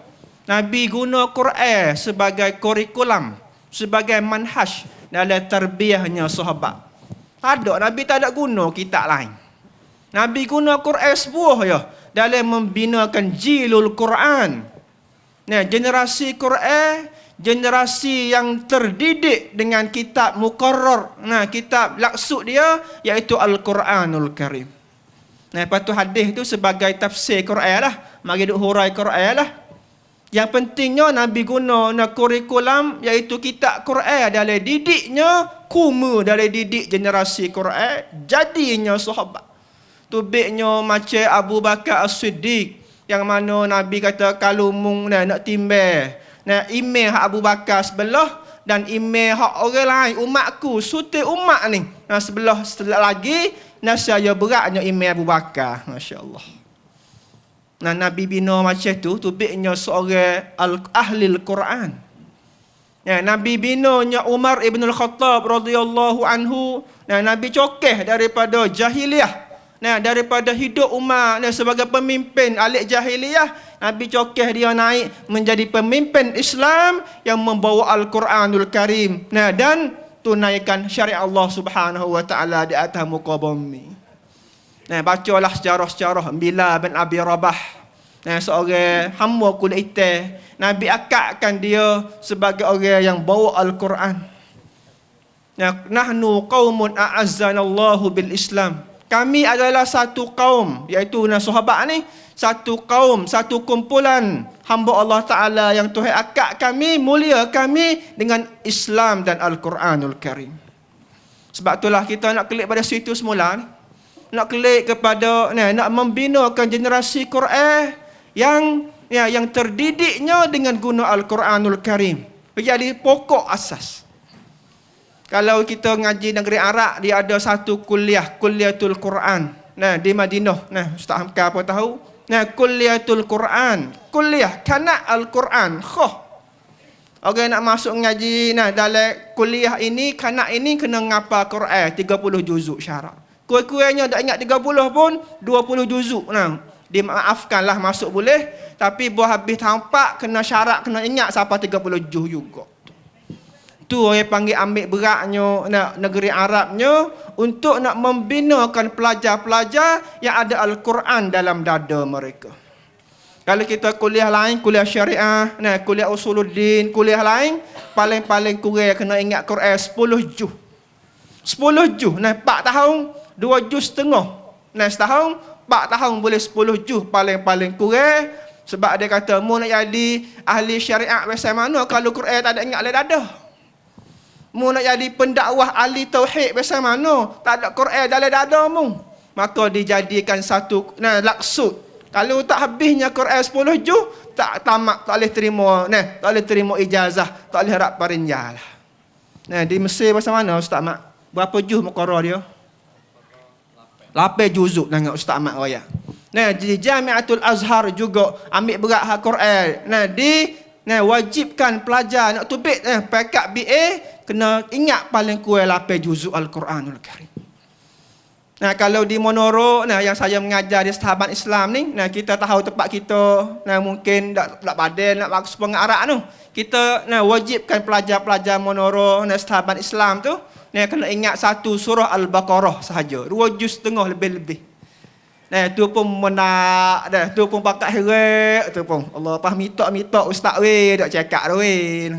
Nabi guna Quran sebagai kurikulum, sebagai manhaj dalam tarbiyahnya sahabat. Nabi tak ada guna kitab lain. Nabi guna Quran sebuah ya dalam membinakan jilul Quran. Generasi Quran, generasi yang terdidik dengan kitab muqarrar, kitab laksud dia iaitu Al-Quranul Karim. Lepas tu hadis tu sebagai tafsir Quran lah, mari duk hurai Quran lah. Yang pentingnya Nabi guna kurikulum iaitu kitab Quran dalam didiknya, dalam didik generasi Quran, jadinya sahabat. Tubiknya macam Abu Bakar As-Siddiq, yang mana Nabi kata kalau mung nak timbang email hak Abu Bakar sebelah dan email hak orang lain umatku, suti umat ni sebelah lagi, saya beratnya email Abu Bakar. Masya-Allah. Nabi bina macam tu, tubiknya seorang ahli Al-Quran. Nabi binanya Umar ibn Al-Khattab radhiyallahu anhu. Nabi cokeh daripada jahiliyah. Daripada hidup Umar sebagai pemimpin alik jahiliyah, Nabi cokeh dia naik menjadi pemimpin Islam yang membawa Al-Quranul Karim dan tunaikan syariat Allah Subhanahu wa taala di atas muka bumi. Bacalah sejarah-sejarah Bilal bin Abi Rabah, seorang hamba kulit hitam. Nabi akakkan dia sebagai orang yang bawa Al-Quran. Nahnu qaumun a'azzanallahu bil Islam. Kami adalah satu kaum, iaitu sahabat ni, satu kaum, satu kumpulan hamba Allah Ta'ala yang Tuhan akak kami, mulia kami dengan Islam dan Al-Quranul Karim. Sebab itulah kita nak klik pada situ semula ni. Nak klik kepada, nak membinakan generasi Quran yang terdidiknya dengan guna Al-Quranul Karim. Menjadi pokok asas. Kalau kita ngaji negeri Arab, dia ada satu kuliatul Quran. Di Madinah. Ustaz Hamka apa tahu? Kuliatul Quran. Kuliah kanak Al-Quran. Orang nak masuk ngaji dalam kuliah ini, kanak ini kena ngapa Quran 30 juzuk syarat. Kuih-kuihnya tak ingat 30 pun 20 juzuk. Dimaafkanlah masuk boleh, tapi buah habis tampak kena syarat, kena ingat sampai 30 juz juga. Tu orang panggil ambil beratnya negeri Arabnya untuk nak membinakan pelajar-pelajar yang ada Al-Quran dalam dada mereka. Kalau kita kuliah lain, kuliah syariah, kuliah usuluddin, kuliah lain, paling-paling kurang kena ingat Quran 10 juz. 10 juz. 4 tahun, 2 juz setengah. Setahun, 4 tahun boleh 10 juz paling-paling kurang. Sebab dia kata, mu nak jadi ahli syariat macam mana kalau Quran tak ada ingat dalam dada. Mu nak jadi pendakwah ahli tauhid macam mana? Tak ada Quran dalam dada mu. Maka dijadikan satu laksud. Kalau tak habisnya Quran 10 juz, tak tamat, tak boleh terima, tak boleh terima ijazah, tak boleh harap perinjah lah. Di Mesir macam mana Ustaz Mat? Berapa juz muqarrar dia? 8 juzuk dengan Ustaz Mat raya. Di Jamiatul Azhar juga ambil berat hak Quran. Wajibkan pelajar nak tubik pekat BA kena ingat paling kurang 8 juzuk Al-Quranul Karim. Kalau di Monoro, yang saya mengajar di Sahabat Islam ni, kita tahu tempat kita, mungkin tak padan nak bagus pengarah tu. Kita wajibkan pelajar-pelajar Monoro, Sahabat Islam tu, kena ingat satu surah Al-Baqarah sahaja. 2 juz setengah lebih-lebih. Tu pun menak dah, tu pun pakat herat, tu pun. Allah pas minta ustaz weh, dak cakap dah weh.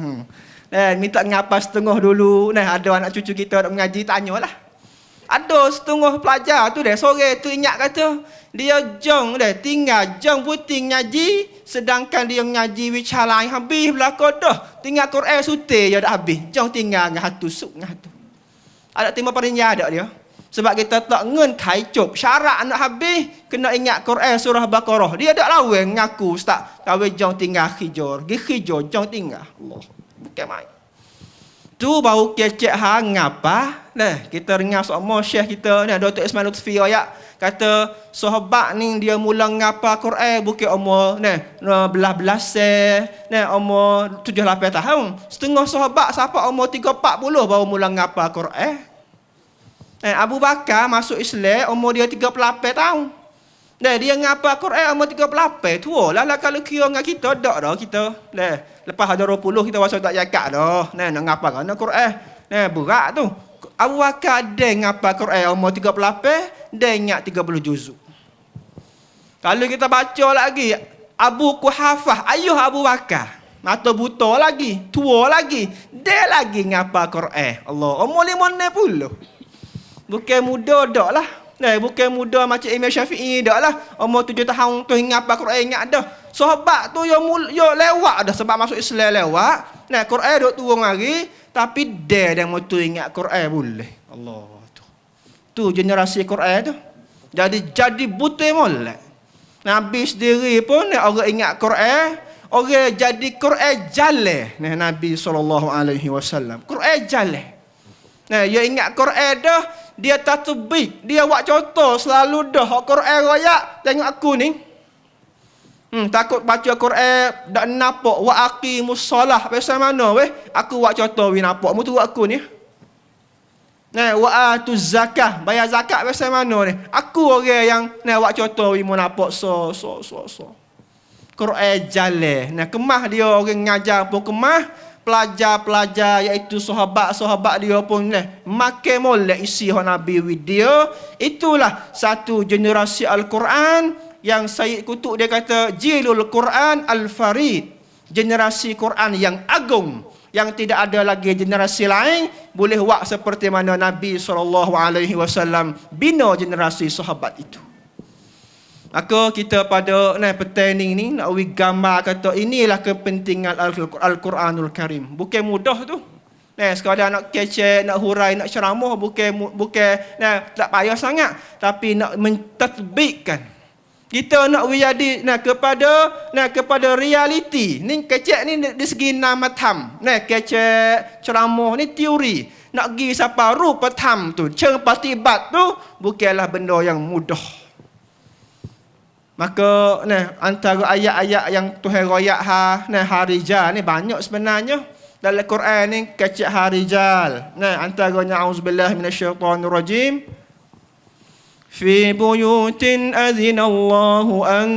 Minta ngapa setengah dulu. Ada anak cucu kita nak mengaji, tanyalah. Ada setengah pelajar tu dah sore tu ingat kata dia jong dah tinggal jong puting ngaji, sedangkan dia ngaji bicara lain habis belaka dah. Tinggal Quran sute je dah habis. Jong tinggal ngah tu suk ngah tu. Ada timba perinjah ada dia. Sebab kita tak ngen kai cop syarat nak habis kena ingat Quran surah Baqarah. Dia tak lawan ngaku ustaz. Kawe jong tinggal hijor, gi hijor jong tinggal. Allah. Bukan main. Tu baru kecek hang ngapa? Kita dengar semua syekh kita Dr. Ismail Lutfi ayat kata sahabat ni dia mula ngapa Quran bukan umur belas umur 7-8 tahun. Setengah sahabat siapa umur 3-40 baru mula ngapa Quran. Abu Bakar masuk Islam umur dia 38 tahun. Dia ngapa Quran umur 38. Tua lah kalau kira dengan kita dak dah kita. Lepas ada 20 kita rasa tak cakap dah. Nak ngapa kan Quran. Berat tu. Abu Bakar dia ngapa Quran umur 38, dia ingat 30 juzuk. Kalau kita baca lagi Abu Quhafah, ayuh Abu Bakar, mata buta lagi, tua lagi, dia lagi ngapa Quran. Allah, umur 50. Bukan muda dak lah. Bukan muda macam Imam Syafi'i dak lah. Umur 7 tahun tu ngapa Quran ingat dah. Sahabat tu yo lewat dah sebab masuk Islam lewat. Quran duk turun lagi, tapi dia yang mau ingat Quran boleh. Allah tu. Tu generasi Quran tu. Jadi buta molek. Nabi sendiri pun orang ingat Quran, orang jadi Quran jalan. Nabi SAW. Quran jalan. Dia ingat Quran dah, dia tatbik, dia buat contoh selalu dah Quran royak. Tengok aku ni. Takut baca Quran dak nampak wa aqimus solah pasal mana weh? Aku buat contoh we nampak mu tu aku ni. Wa atuz zakah, bayar zakat pasal mana ni? Aku orang yang buat contoh we mu nampak so. Quran jalan. Kemah dia orang ngajar pun kemah, pelajar-pelajar iaitu sahabat-sahabat dia pun makan molek isi Nabi with dia. Itulah satu generasi Al-Quran yang Sayyid Qutb dia kata jilul Quran al-farid, generasi Quran yang agung, yang tidak ada lagi generasi lain boleh buat seperti mana Nabi SAW bina generasi sahabat itu. Maka kita pada petaining ni nak gambar kata inilah kepentingan Al-Quranul Karim. Bukan mudah tu. Sekadar nak kecek, nak hurai, nak ceramah bukan tak payah sangat, tapi nak mentatbikkan. Kita nak jadi kepada realiti. Ni kecek ni di segi namatam. Kecek ceramah ni teori. Nak pergi siapa rupa tam tu, ceng patibat tu bukanlah benda yang mudah. Maka antara ayat-ayat yang Tuhan royak harijal ni banyak sebenarnya. Dalam Quran ni kecek harijal. Antaranya auzubillahi minasyaitonirrajim. في بيوت أذن الله أن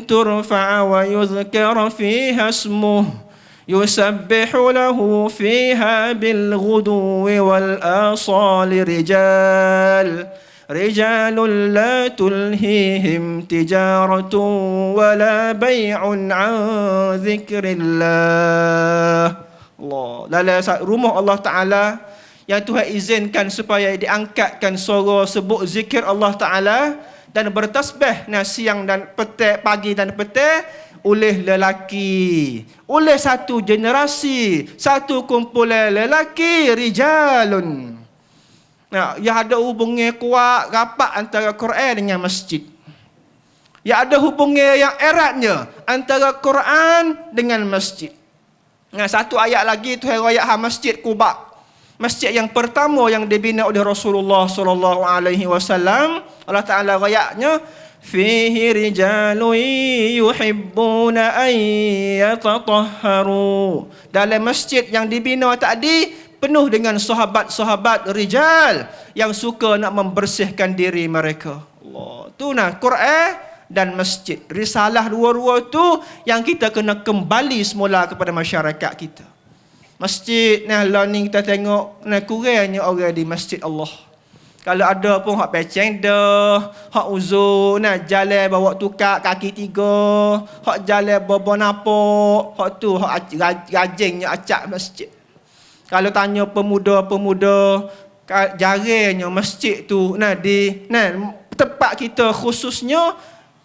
ترفع ويذكر فيها اسمه يسبح له فيها بالغدو والآصال رجال لا تلهيهم تجارة ولا بيع عن ذكر الله. Dalam rumah Allah Ta'ala yang Tuhan izinkan supaya diangkatkan suara sebut zikir Allah Ta'ala dan bertasbih siang dan petang, pagi dan petang oleh lelaki, oleh satu generasi, satu kumpulan lelaki, rijalun. Nah, yang ada hubungan kuat rapat antara Quran dengan masjid. Yang ada hubungan yang eratnya antara Quran dengan masjid. Nah, satu ayat lagi tu ayat Masjid Quba. Masjid yang pertama yang dibina oleh Rasulullah sallallahu alaihi wasallam. Allah Taala ayatnya fihi rijalun yuhibbuna an yatatahharu. Dalam masjid yang dibina tadi penuh dengan sahabat-sahabat rijal yang suka nak membersihkan diri mereka. Allah. Tu nah Quran dan masjid. Risalah dua-dua tu yang kita kena kembali semula kepada masyarakat kita. Masjid nah ni kita tengok nah kurangnya orang di masjid Allah. Kalau ada pun hak peceng dah, hak uzur nah jalan bawa tukar kaki tiga, hak jalan bawa napok, hak tu hak rajingnya acak masjid. Kalau tanya pemuda-pemuda jarangnya masjid tu nah di nah tempat kita khususnya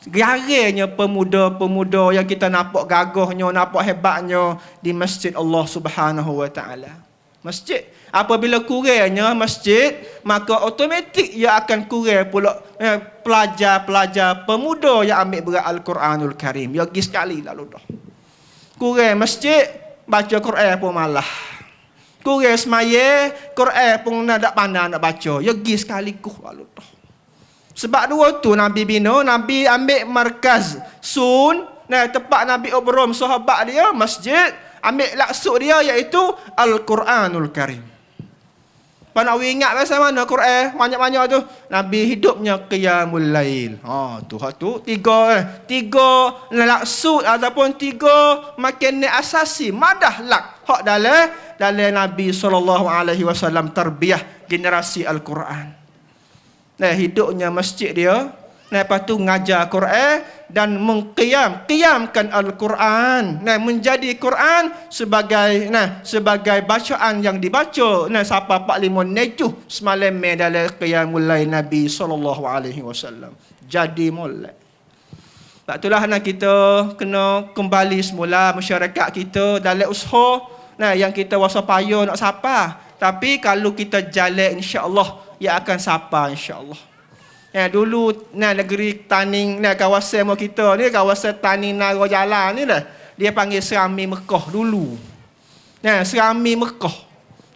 jarangnya pemuda-pemuda yang kita nampak gagahnya, nampak hebatnya di masjid Allah Subhanahu wa taala. Masjid apabila kurangnya masjid, maka automatik ia akan kurang pula pelajar-pelajar pemuda yang ambil berat Al-Quranul Karim. Ya pergi sekali lalu dah. Kurang masjid, baca Quran pun malah. Kurang semaya, Quran pun nak pandai nak baca. Ya pergi sekali lalu dah. Sebab dua tu Nabi bina, Nabi ambil markaz sun, nah tempat Nabi obrom sahabat dia, masjid, ambil laksuk dia iaitu Al-Quranul Karim. Panawi ingat pasal mana Quran banyak-banyak tu? Nabi hidupnya qiyamul lail. Tu hak tu tiga laksuk ataupun tiga makan asasi madah lak hak dalam Nabi sallallahu alaihi wasallam tarbiyah generasi Al-Quran. Nah, hidupnya masjid dia, nah lepas tu ngajar Quran dan qiyamkan Al-Quran. Nah, menjadi Quran sebagai bacaan yang dibaca. Nah, siapa 45 nejuh semalam dalam qiyamul lail Nabi sallallahu alaihi wasallam. Jadi molek. Sebab itulah kita kena kembali semula masyarakat kita dalam usaha yang kita wasa payah nak sapa. Tapi kalau kita jalan insya-Allah ia akan sapa insya-Allah. Dulu negeri Taning kawasan kita ni kawasan Taning Nara Jalan ni dah dia panggil Serami Mekah dulu. Serami Mekah.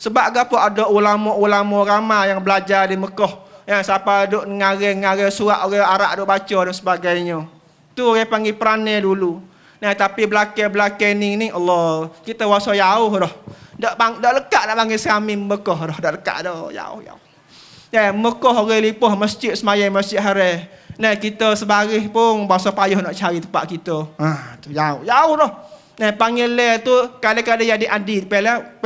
Sebab apa ada ulama-ulama ramai yang belajar di Mekah. Siapa duk ngarang-ngarang surat orang Arab duk baca dan sebagainya. Tu orang panggil Peranai dulu. Tapi belakang-belakang ni Allah kita wasa jauh dah. Dak lekat nak panggil Serami Mekah dah, dak lekat dah, jauh. Mekah orang lipoh masjid semayang Masjid Haram. Kita sebaris pun bahasa payah nak cari tempat kita. Tu jauh dah. Panggil le tu kadang-kadang jadi adik pelak.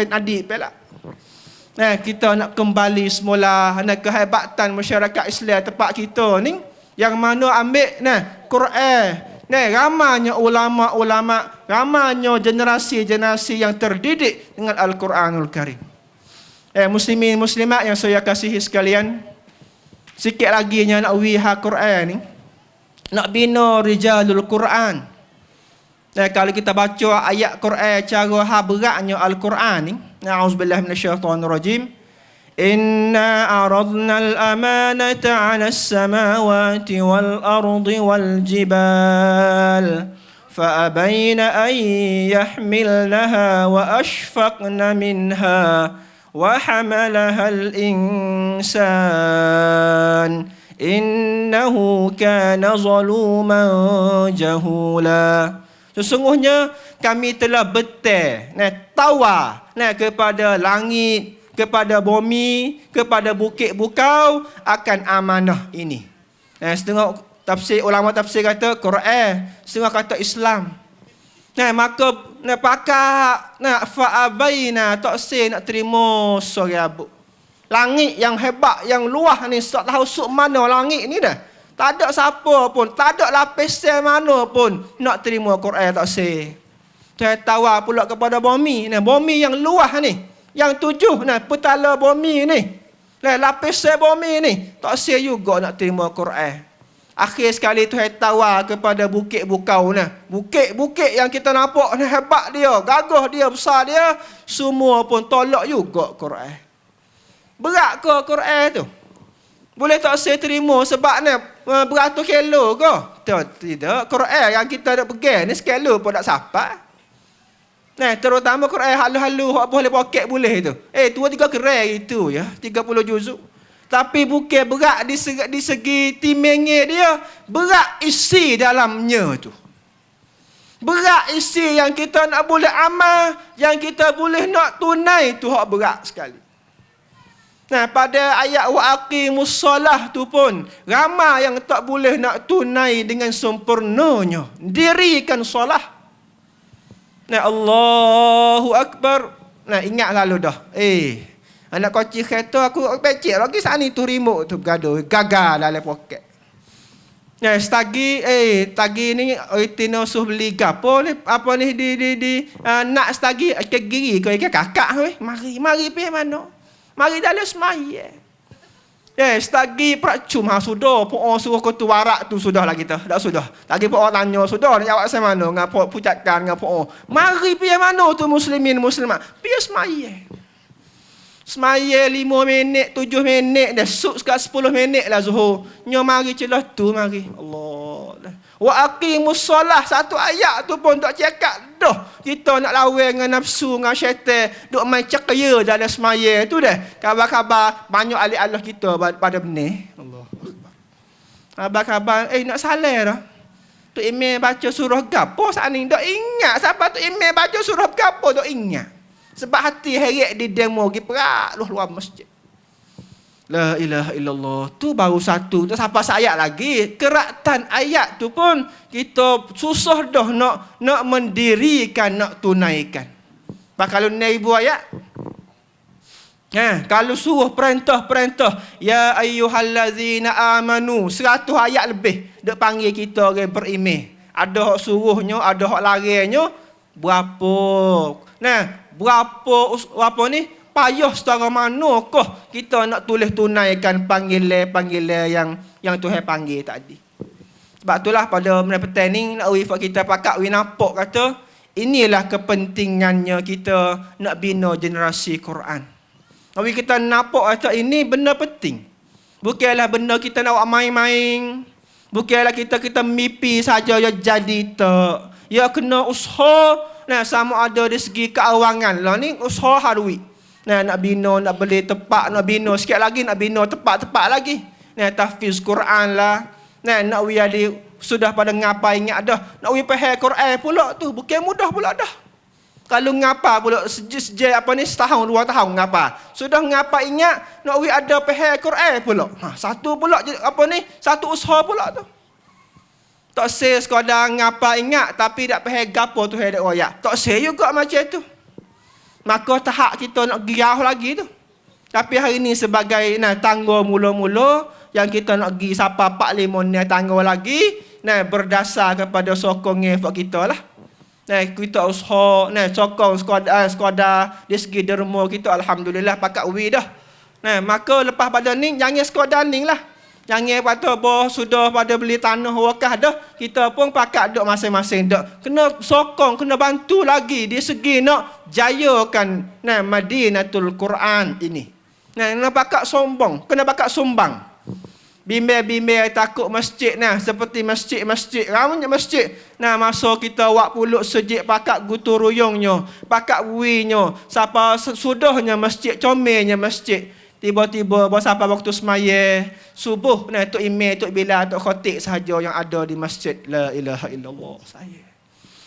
Kita nak kembali semula kehebatan masyarakat Islam tempat kita ni yang mana ambil Quran. Ramanya ulama-ulama, ramanya generasi-generasi yang terdidik dengan Al-Quranul Karim. Muslimin muslimat yang saya kasihi sekalian, sikit lagi yang nak wiha Quran ni, nak bina rijalul Quran. Kalau kita baca ayat Quran cara beratnya Al-Quran ni, na'udzubillahi minasyaitonirrajim. Inna aradna al-amanata 'ala as-samawati wal-ardi wal-jibal فأبين أن يحملنها وأشفقن منها وحملها الإنسان إنه كان ظلوما جهولا. Sesungguhnya kami telah betul tawar kepada langit, kepada bumi, kepada bukit bukau akan amanah ini. Setengah tafsir ulama tafsir kata Quran, setengah kata Islam. Maka pakak fa'abaina tak say nak terima sorabuk. Langit yang hebat yang luas ni tak tahu suk mana langit ni dah. Tak ada siapa pun, tak ada lapisan mana pun nak terima Quran tak say. Tawar pula kepada bumi. Bumi yang luas ni, yang 7 petala bumi ni. Lapisan bumi ni tak say juga nak terima Quran. Akhir sekali Tuhan tawar kepada bukit bukau nah. Bukit-bukit yang kita nampak nah, hebat dia, gagah dia, besar dia, semua pun tolak juga Quran. Berat ke Quran tu? Boleh tak saya terima sebab ni beratus kilo ke? Tidak. Quran yang kita nak pegang ni sekilo pun tak sampai. Nah, terutama Quran halu-halu hak boleh poket boleh tu. 2-3 kerai itu ya, 30 juzuk. Tapi bukan berat di segi timingnya dia, berat isi dalamnya tu. Berat isi yang kita nak boleh amal, yang kita boleh nak tunai tu hak berat sekali. Nah, pada ayat wa aqimus solah tu pun ramai yang tak boleh nak tunai dengan sempurnanya. Dirikan solah. Nah, Allahu Akbar. Nah, ingat lalu dah. Anak kocik kereta aku pecik lagi saat ni tu remote tu bergaduh. Gagal dalam poket. Nah, tagi ni Tino suh beli gapo ni apa ni di nak stagi ke giri ke kakak weh. Mari pergi mana? Mari dalam semaya. Stagi percuma sudah po suruh ke tu warak tu sudahlah kita. Dak sudah. Lagi po tanya sudah nak jawab saya mana ngapo pucatkan ngapo. Mari pergi mana tu muslimin muslimat. Pergi semaya. Semaya 5 minit, 7 minit dah. Suk sekat 10 minit lah Zuhur. Nyo mari celah tu mari. Allah. Wa aqimus solah. Satu ayat tu pun tak cakap dah. Kita nak lawan dengan nafsu, dengan syaitan. Duk main cekaya dalam semaya tu dah. Kabar-kabar banyak ahli Allah kita pada benih. Allah. Kabar-kabar, nak salah dah. Tu email baca surah gapo saat ni. Duk ingat. Siapa tu email baca surah gapo duk ingat. Sebab hati heret di demo pergi perak luar masjid. La ilaha illallah. Tu baru satu. Tak sampai ayat lagi. Keratan ayat tu pun kita susah dah nak mendirikan, nak tunaikan. Kalau 1000 ayat. Kalau suruh perintah. Ya ayyuhallazina amanu. 100 ayat lebih. Duk panggil kita orang beriman. Ada hak suruhnya, ada hak larinya. Berapa? Berapa ni payah setara manakah kita nak tulis tunaikan panggilan yang Tuhan panggil tadi. Sebab itulah pada petang ni nak kita pakat nampak kata inilah kepentingannya kita nak bina generasi Quran. Kita nampak kata ini benda penting. Bukanlah benda kita nak main-main. Bukanlah kita mimpi saja ya jadi tak. Ya kena usaha. Nah, sama ada dari segi keuangan lah ni usaha harui. Nah, nak bina, nak beli tepat, nak bina sikit lagi, nak bina tepat lagi. Nah, tahfiz Quran lah. Nah, nak ada sudah pada ngapa ingat dah. Nak faham Quran pula tu bukan mudah pula dah. Kalau ngapa pula sejak apa ni setahun 2 tahun ngapa. Sudah ngapa ingat nak ada faham Quran pula. Satu pula apa ni satu usaha pula tu. Tak say sekadar ngapa ingat tapi tak faham gapo tu hendak royak. Tak say juga macam tu. Maka tahap kita nak girah lagi tu. Tapi hari ni sebagai tangga mula-mula yang kita nak pergi siapa 4-5 ni tangga lagi berdasar kepada sokongnya buat kita lah. Kita usaha sokong sekadar dari segi derma kita alhamdulillah pakat wi dah. Maka lepas pada ni jangan sekadar ni lah. Jangan patut sudah pada beli tanah wakaf dah, kita pun pakat duk masing-masing dak. Kena sokong, kena bantu lagi di segi nak jayakan Madinatul Quran ini. Kena pakat sombong, kena pakat sumbang. Bimbel-bimbel takut masjid seperti masjid-masjid, ramai masjid. Masa kita wak puluk sejik pakat guturuyungnya, pakat winya, siapa sudahnya masjid, comelnya masjid. Tiba-tiba sampai waktu semaya subuh tok imam tok bilal tok khatib sahaja yang ada di masjid. La ilaha illallah saya.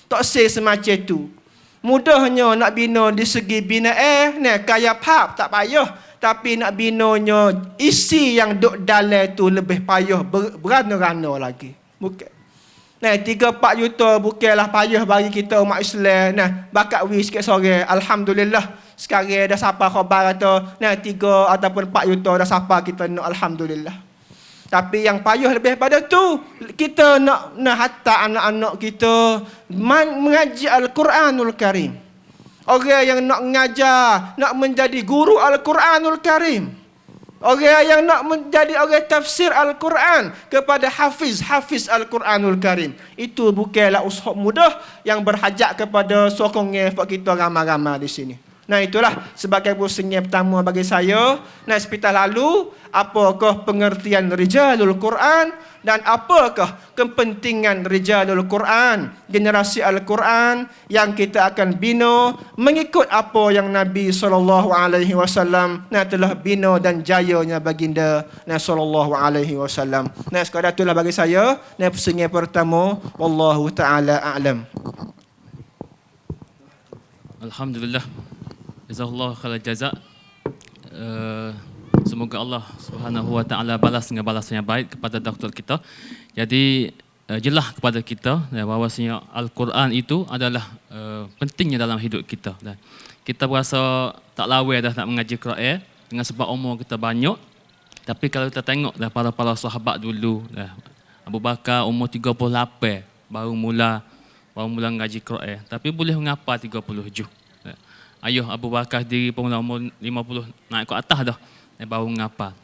Tak say semacam tu. Mudahnya nak bina di segi binaan kaya pap tak payah, tapi nak binanya isi yang duk dalam tu lebih payah berana-rana lagi. Bukan. 3-4 juta bukanlah payah bagi kita umat Islam. Bakat wi sikit sore alhamdulillah. Sekarang dah sapa khabar kata 3 ataupun 4 juta dah sapa kita nak alhamdulillah. Tapi yang payah lebih pada tu kita nak hatta anak-anak kita mengaji Al-Quranul Karim. Orang yang nak mengajar, nak menjadi guru Al-Quranul Karim. Orang yang nak menjadi orang tafsir Al-Quran kepada hafiz Al-Quranul Karim. Itu bukanlah usaha mudah yang berhajat kepada sokongan buat kita ramai-ramai di sini. Nah itulah sebagai pusingan pertama bagi saya. Nah sepital lalu, apakah pengertian Rijalul Quran dan apakah kepentingan Rijalul Quran, generasi Al-Quran yang kita akan bina mengikut apa yang Nabi SAW telah bina dan jayanya baginda Nabi SAW. Nah sekadar itulah bagi saya. Nah pusingan pertama, wallahu taala a'lam. Alhamdulillah. Jazakallahu khairal jazak. Semoga Allah Subhanahu wa taala balas dengan balasan yang baik kepada doktor kita. Jadi jelas kepada kita bahawasanya Al-Quran itu adalah pentingnya dalam hidup kita. Dan kita berasa tak lawa dah nak mengaji Quran dengan sebab umur kita banyak. Tapi kalau kita tengok dah para sahabat dulu, Abu Bakar umur 38 baru mula mengaji Quran. Tapi boleh menghafal 30 juz. Ayuh Abu Bakar sendiri pun umur 50 naik ke atas dah. Baru menghafal.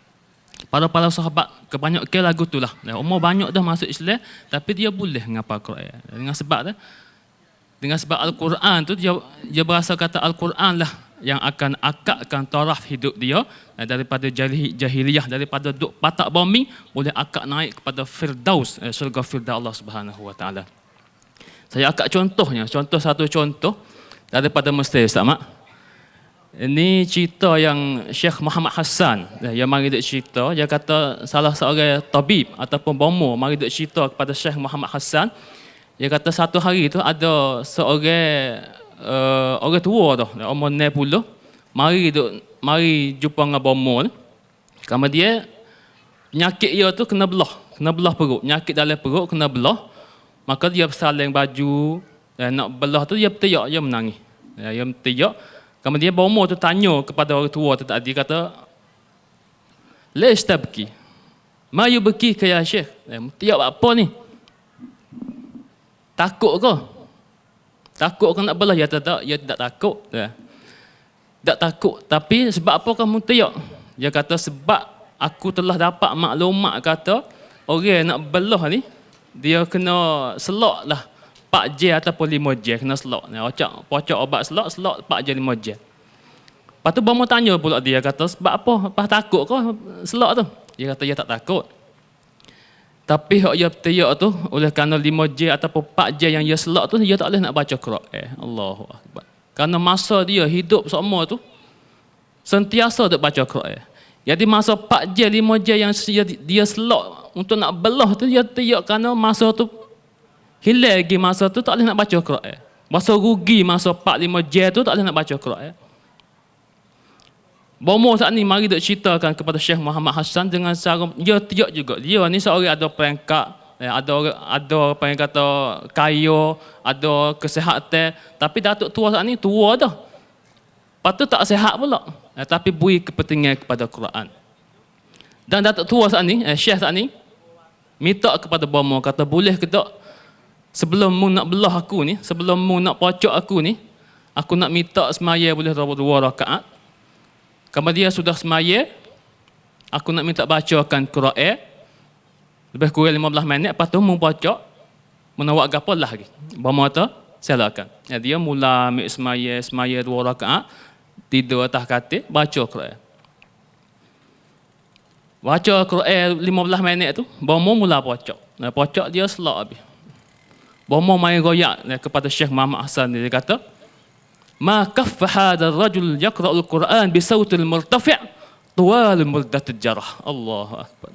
Para sahabat kebanyakan lagu tu lah. Umur banyak dah masuk Islam tapi dia boleh menghafal Quran. Dengan sebab Al-Quran tu dia berasa kata Al-Quran lah yang akan akakkan taraf hidup dia daripada jahiliyah, daripada duk patak bumi boleh akak naik kepada Firdaus, syurga Firdaus Allah Subhanahu wa taala. Saya akak satu contoh daripada Mesir, Ustaz Mak. Ini cerita yang Syekh Muhammad Hassan yang mari duk cerita. Dia kata salah seorang tabib ataupun bomo mari duk cerita kepada Syekh Muhammad Hassan. Dia kata satu hari tu ada seorang orang tua tu, umur 60, mari jumpa dengan bomo ni. Kemudian penyakit dia tu kena belah perut. Penyakit dalam perut kena belah. Maka dia bersaling baju, nak belah tu dia berteriak, dia menangis. Dia berteriak. Kemudian bomo tu tanya kepada orang tua tu tadi, kata, "Lesh tabki? Ma yubki ka ya Syekh?" Berteriak apa ni? Takut ke? Takut ke nak belah? Dia tidak takut. Tak takut. Tapi sebab apa kamu teriak? Dia kata sebab aku telah dapat maklumat kata orang nak belah ni dia kena selok lah 4 jam ataupun 5 jam kena selok. Pocok obat selok 4 jam 5 jam. Lepas tu bomo tanya pula dia kata sebab apa takut ke selok tu? Dia kata dia tak takut. Tapi hak dia berteriak tu oleh kerana 5 jam ataupun 4 jam yang dia selok tu dia tak boleh nak baca Quran. Allahu akbar. Kerana masa dia hidup semua tu sentiasa duk baca Quran. Jadi masa 4 jam 5 jam yang dia selok untuk nak belah tu dia teriak kerana masa tu hilang lagi masa tu tak boleh nak baca Quran. Masa rugi masa 4-5 jam tu tak boleh nak baca Quran. Bomo saat ni mari duk ceritakan kepada Syekh Muhammad Hassan dengan cara dia teriak juga. Dia ni seorang ada peringkat, ada apa yang kata kaya, ada kesihatan, tapi datuk tua saat ni tua dah. Lepas tu tak sihat pula. Tapi beri kepentingan kepada Quran. Dan datuk tua saat ni, Syekh saat ni minta kepada bomo kata boleh ke tak sebelum mu nak belah aku ni, sebelum mu nak pocok aku ni, aku nak minta semaya boleh 2 rakaat. Kemudian sudah semaya, aku nak minta bacakan Quran lebih kurang 15 minit, lepas tu mu pocok, menawak gapo lah lagi. Bomo tu silakan. Dia mula ambil semaya 2 rakaat, tidur atas katil, baca Quran. Baca Quran 15 minit tu, bomo mula pocok. Pocok dia selak habis. Bomo main goyak kepada Syekh Muhammad Hassan, dia kata, "Ma kaffa hadha ar-rajul yaqra'ul Quran bi sautil murtafi' tuwal muddatil jarah." Allahu akbar.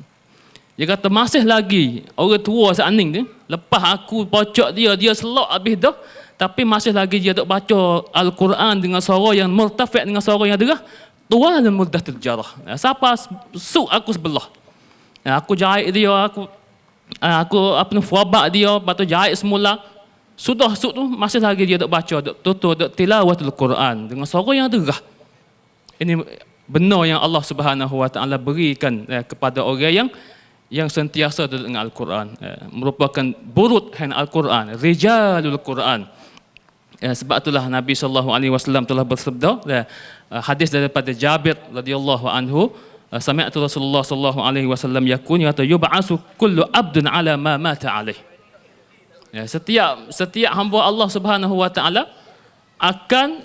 Dia kata masih lagi orang tua saat ni lepas aku pocok dia selak habis dah, tapi masih lagi dia duk baca Al-Quran dengan suara yang murtafi', dengan suara yang derah, tuwal muddatil jarah. Siapa suk aku sebelah. Aku jahit dia, aku apa ni fuabak dia, lepas tu jahit semula. Sudah suk tu masih lagi dia duk baca, duk tutur, duk tilawatul Quran dengan suara yang derah. Ini benar yang Allah Subhanahu wa taala berikan kepada orang yang sentiasa duduk dengan Al-Quran. Merupakan burut han Al-Quran, rijalul Quran. Sebab itulah Nabi sallallahu alaihi wasallam telah bersabda, hadis daripada Jabir radhiyallahu anhu, sami'tu Rasulullah sallallahu alaihi wasallam yakun yata yub'asu kullu abdun ala ma mata alaih. Ya, setiap hamba Allah Subhanahu wa taala akan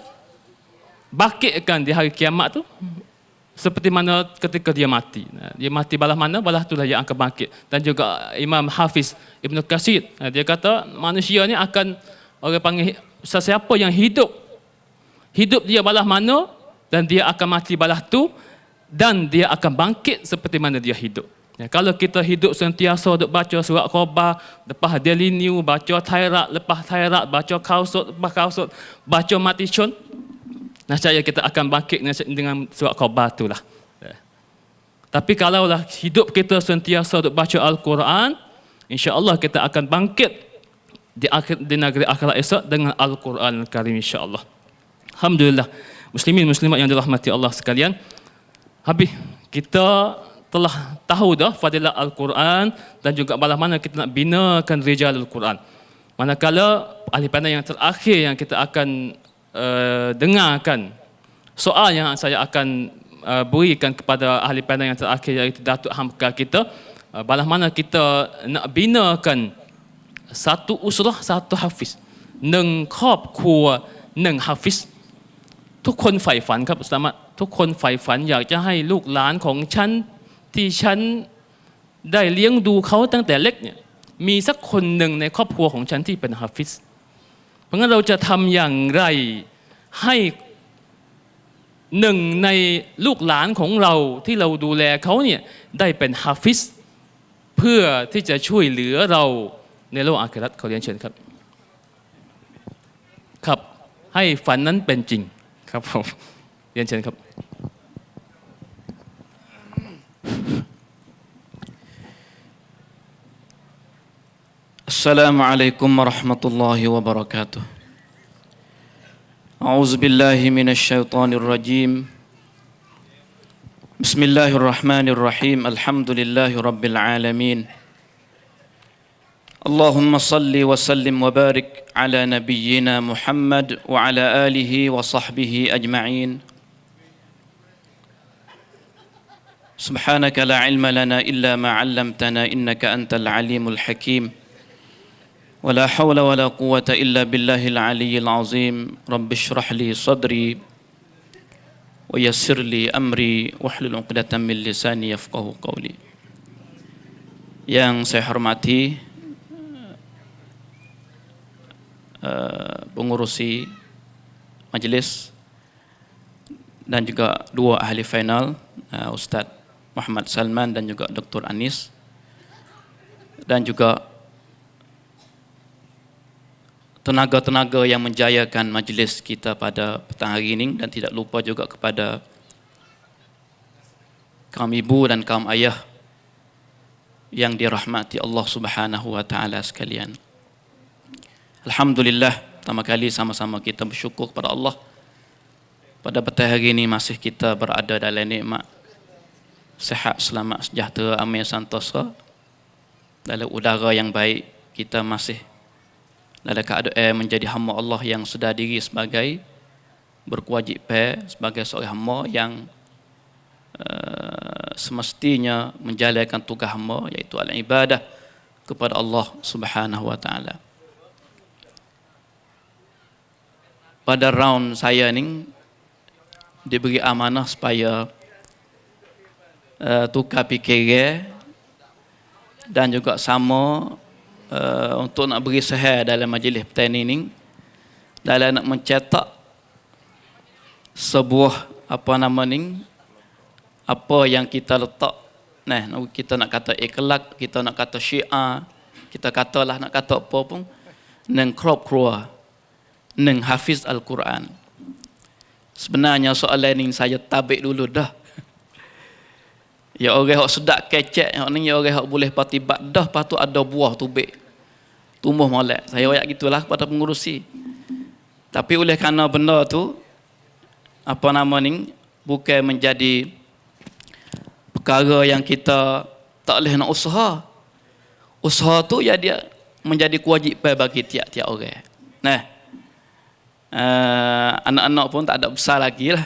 bangkitkan di hari kiamat tu seperti mana ketika dia mati. Dia mati balah mana, balah itulah yang akan bangkit. Dan juga Imam Hafiz Ibn Katsir, dia kata manusia ni akan, orang panggil sesiapa yang hidup dia balah mana dan dia akan mati balah tu, dan dia akan bangkit seperti mana dia hidup. Ya, kalau kita hidup sentiasa duk baca surat khabar, lepas Daily News, baca Thairat, lepas Thairat baca Kausut, lepas Kausut baca Matichun, nascaya kita akan bangkit dengan surat khabar itulah. Tapi kalaulah hidup kita sentiasa duk baca Al-Quran, insya-Allah kita akan bangkit di negeri akhirat esok dengan Al-Quran Al-Karim, insya-Allah. Alhamdulillah, muslimin muslimat yang dirahmati Allah sekalian. Habis kita telah tahu dah fadilat Al-Quran dan juga balah mana kita nak binakan rijalul Quran. Manakala ahli pandai yang terakhir yang kita akan dengarkan, soal yang saya akan berikan kepada ahli pandai yang terakhir, iaitu Datuk Hamka kita, balah mana kita nak binakan satu usrah, satu hafiz, 1ครอบครัว 1 hafiz. ทุกคนใฝ่ฝันครับอุสตามะทุกคนใฝ่ฝันอยากจะให้ลูกหลานของฉันที่ฉันได้เลี้ยงดูเขาตั้งแต่เล็กเนี่ยมีสักคนหนึ่งในครอบครัวของฉันที่เป็นฮาฟิซ เพราะงั้นเราจะทำอย่างไรให้หนึ่งในลูกหลานของเราที่เราดูแลเขาเนี่ยได้เป็นฮาฟิซ เพื่อที่จะช่วยเหลือเราในโลกอาคิเราะห์ขอเรียนเชิญครับครับให้ฝันนั้นเป็นจริงครับผมเรียนเชิญครับ السلام عليكم ورحمة الله وبركاته. أعوذ بالله من الشيطان الرجيم. بسم الله الرحمن الرحيم. الحمد لله رب العالمين. اللهم صل وسلم وبارك على نبينا محمد وعلى آله وصحبه أجمعين. سبحانك لا علم لنا إلا ما علمتنا إنك أنت العليم الحكيم. ولا حول ولا قوة إلا بالله العلي العظيم. رب اشرح لي صدري ويسر لي أمري واحلل عقدة من لساني يفقه قولي. Yang saya hormati pengurusi majlis dan juga dua ahli final, Ustaz Muhammad Salman dan juga Dr. Anis, dan juga tenaga-tenaga yang menjayakan majlis kita pada petang hari ini, dan tidak lupa juga kepada kaum ibu dan kaum ayah yang dirahmati Allah Subhanahu wa taala sekalian. Alhamdulillah, pertama kali sama-sama kita bersyukur kepada Allah pada petang hari ini masih kita berada dalam nikmat sihat, selamat, sejahtera, aman, santosa, dalam udara yang baik. Kita masih dalam keadaan menjadi hamba Allah yang sedar diri sebagai berkewajipan sebagai seorang hamba yang semestinya menjalankan tugas hamba, iaitu al-ibadah kepada Allah Subhanahu wa taala. Pada round saya ni diberi amanah supaya tukar fikiran dan juga sama untuk nak beri sahih dalam majlis petang ini, dalam nak mencetak sebuah apa yang kita letak, kita nak kata ikhlak, kita nak kata syiar, kita katalah nak kata apa pun, neng krop krua, neng hafiz Al-Quran. Sebenarnya soalan ini saya tabik dulu dah. Ya orang hak sedak kecek, hak ni ya orang hak boleh patibat dah, patut ada buah tubik tumbuh molek. Saya ayat gitulah kepada pengurusi. Tapi oleh kerana benda tu bukan menjadi perkara yang kita tak boleh nak usaha. Usaha tu ya dia menjadi kewajipan bagi tiap-tiap orang. Anak-anak pun tak ada besar lagi lah.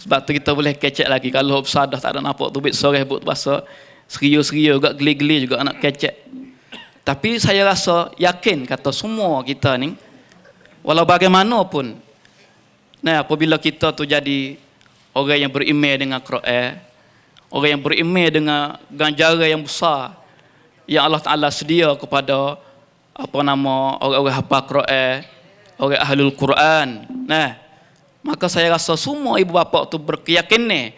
Sebab tu kita boleh kecek lagi. Kalau bersadah tak ada nampak tu bit sore but bahasa serio-serio juga, geli-geli juga nak kecek. Tapi saya rasa yakin kata semua kita ni walau bagaimanapun, nah apabila kita tu jadi orang yang berimej dengan Quran, orang yang berimej dengan ganjaran yang besar yang Allah Taala sedia kepada orang-orang hafal Quran, orang ahlul Quran. Nah, maka saya rasa semua ibu bapa tu berkeyakinan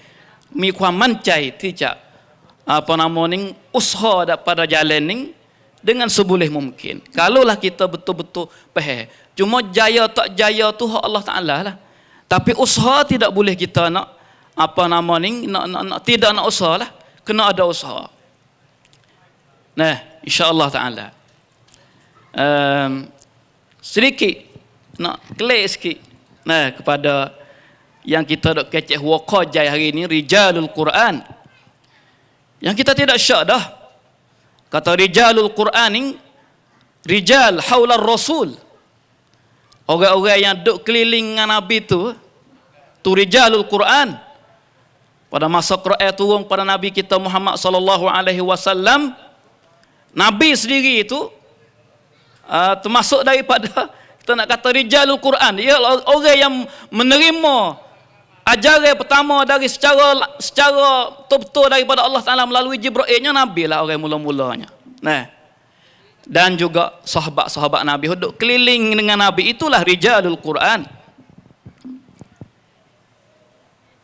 mi kuam mancai tidak usaha daripada jalan ni dengan seboleh mungkin. Kalaulah kita betul-betul faham. Cuma jaya tak jaya tu hak Allah Taala lah. Tapi usaha tidak boleh kita nak tidak nak usaha lah. Kena ada usaha. Nah, insya-Allah Taala. Sedikit nak clear sikit. Nah, kepada yang kita dok kecek waqajai hari ini rijalul Quran. Yang kita tidak syak dah. Kata rijalul Quran ni rijal haular rasul. Orang-orang yang duk keliling dengan Nabi tu rijalul Quran. Pada masa Quran turun pada Nabi kita Muhammad sallallahu alaihi wasallam, Nabi sendiri itu termasuk daripada kita nak kata rijalul Quran. Dia orang yang menerima ajaran pertama dari secara betul-betul daripada Allah Taala melalui Jibril-nya, Nabi lah orang mula-mulanya. Nah. Dan juga sahabat-sahabat Nabi duduk keliling dengan Nabi, itulah rijalul Quran.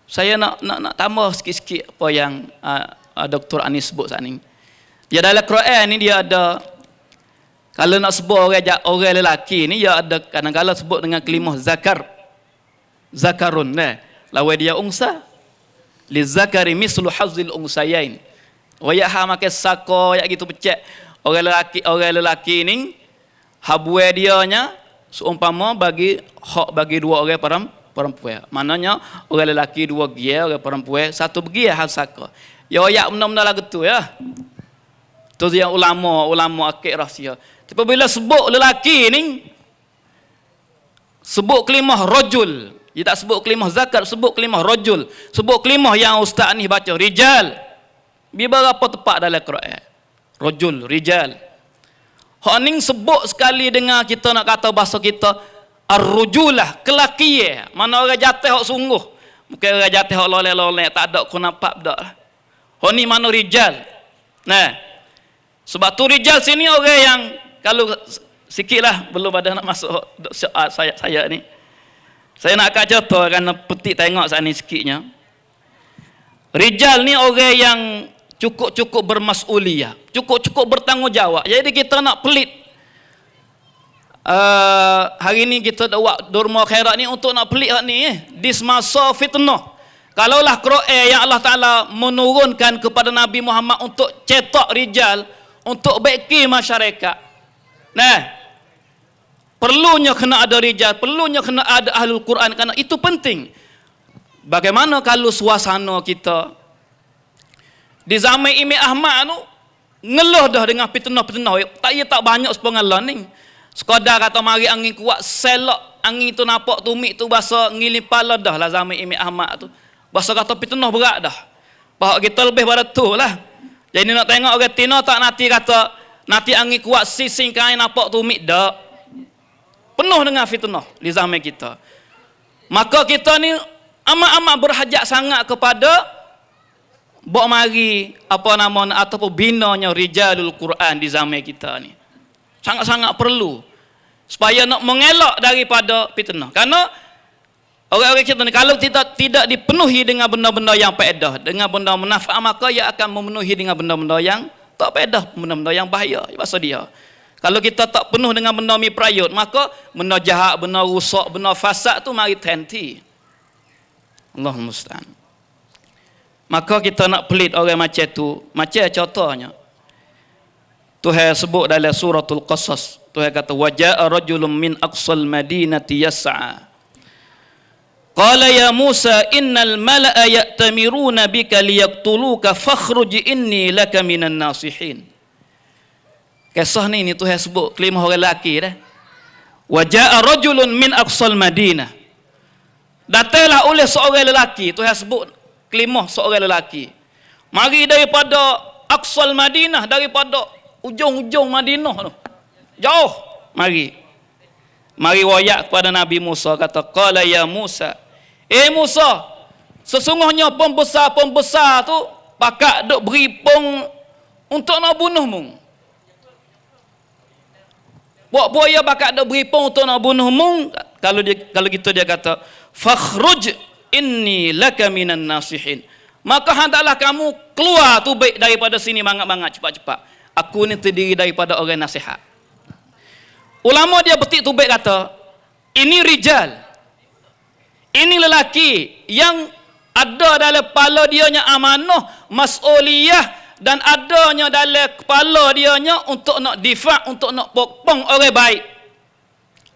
Saya nak tambah sikit-sikit apa yang Dr. Anis sebut saat ni. Dia dalam Quran ni dia ada, kalau nak sebut orang lelaki ni dia ada kadang-kadang sebut dengan kalimah zakarun. Nah. Lawa dia unsa li zakari mislu hazzil unsayain. Waya ha make sako yak gitu pecek. Orang lelaki ni habue dianya seumpama bagi hak bagi dua orang perempuan. Maknanya orang lelaki dua gia, orang perempuan satu begia hal sako. Ya yak benda-benda lagu tu ya. Tu yang ulama akid rahsia. Tapi bila sebut lelaki ni sebut kalimah rajul. Dia tak sebut kalimah zakat, sebut kalimah rajul. Sebut kalimah yang ustaz ni baca rijal. Beberapa tepat dalam Quran. Rajul, rijal. Hak ni sebut sekali dengan kita nak kata bahasa kita ar-rujulah, kelakian. Mana orang jatuh hak sungguh. Bukan orang jatuh hak loleh-loleh, tak ada kunapap dak. Hak ni mana rijal. Nah. Sebab tu rijal sini orang yang kalau sikitlah belum ada nak masuk saya ni. Saya nak kat contoh kerana petik tengok saat ni sikitnya. Rijal ni orang yang cukup-cukup bermas'uliyah, cukup-cukup bertanggungjawab. Jadi kita nak pelit. Hari ni kita buat Dorma Khairat ni untuk nak pelit hak ni di semasa fitnah. Kalaulah Quran yang Allah Taala menurunkan kepada Nabi Muhammad untuk cetak rijal, untuk baiki masyarakat. Nah, perlunya kena ada rijal, perlunya kena ada ahlul Quran, kerana itu penting. Bagaimana kalau suasana kita di zaman Imam Ahmad tu ngeluh dah dengan fitnah-fitnah, tak banyak sepengalaman ni. Sekadar kata mari angin kuat selok, angin tu nampak tumik tu bahasa ngiling pala dah lah zaman Imam Ahmad tu. Bahasa kata fitnah berat dah. Bahawa kita lebih pada tu lah. Jadi nak tengok orang Tino tak nanti kata nanti angin kuat sising kain nampak tumik dah. Penuh dengan fitnah di zaman kita. Maka kita ni amat-amat berhajat sangat kepada bawa mari ataupun binanya rijalul Quran di zaman kita ni. Sangat-sangat perlu supaya nak mengelak daripada fitnah. Karena orang-orang kita ni kalau tidak dipenuhi dengan benda-benda yang faedah, dengan benda manfaat, maka ia akan memenuhi dengan benda-benda yang tak faedah, benda-benda yang bahaya. Maksud dia. Kalau kita tak penuh dengan benda mi prayut, maka benda jahat, benda rusak, benda fasad tu mari terhenti. Allahumma musta'an. Maka kita nak pelit orang macam tu. Macam contohnya Tuhan sebut dalam suratul Qasas. Tuhan kata waja'a rajulun min aqsal madinati yas'a. Qala ya Musa innal mala'a ya'tamiruna bika liyaqtuluka fakhruj inni laka minan nasihin. Kisah ni Tuhan sebut kelimah orang lelaki dah. Wa jaa rajulun min aqsal Madinah. Datanglah oleh seorang lelaki, Tuhan sebut kelimah seorang lelaki. Mari daripada Aqsal Madinah, daripada ujung-ujung Madinah tu. Jauh mari. Mari wayak kepada Nabi Musa, kata qala ya Musa. Musa, sesungguhnya pembesar-pembesar tu pakak duk beripung untuk nak bunuhmu. Buat-buat ia bakal ada beripung untuk nak bunuhmu. Kalau gitu dia kata, fakhruj inni laka minan nasihin. Maka hendaklah kamu keluar tu baik daripada sini bangat-bangat cepat-cepat. Aku ni terdiri daripada orang nasihat. Ulama dia betik tu baik kata, ini rijal. Ini lelaki yang ada dalam kepala dianya amanah, mas'uliyah, dan adanya dalam kepala dianya untuk nak difak, untuk nak pokpong orang baik.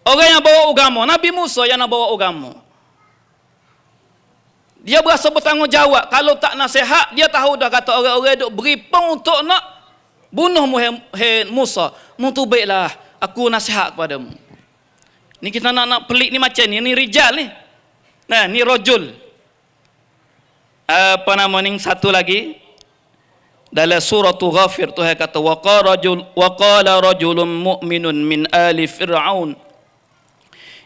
Orang yang bawa agama. Nabi Musa yang nak bawa agama. Dia berasa bertanggungjawab. Kalau tak nasihat, dia tahu dah kata orang-orang duk beripung untuk nak bunuhmu, hai Musa. Mu tu baiklah, aku nasihat kepadamu. Ni kita nak pelik ni macam ni rijal ni. Nah, ni rajul. Apa nama ni satu lagi? Dalam surah Ghafir Tuhan kata wa qala rajulun mu'minun min ali fir'aun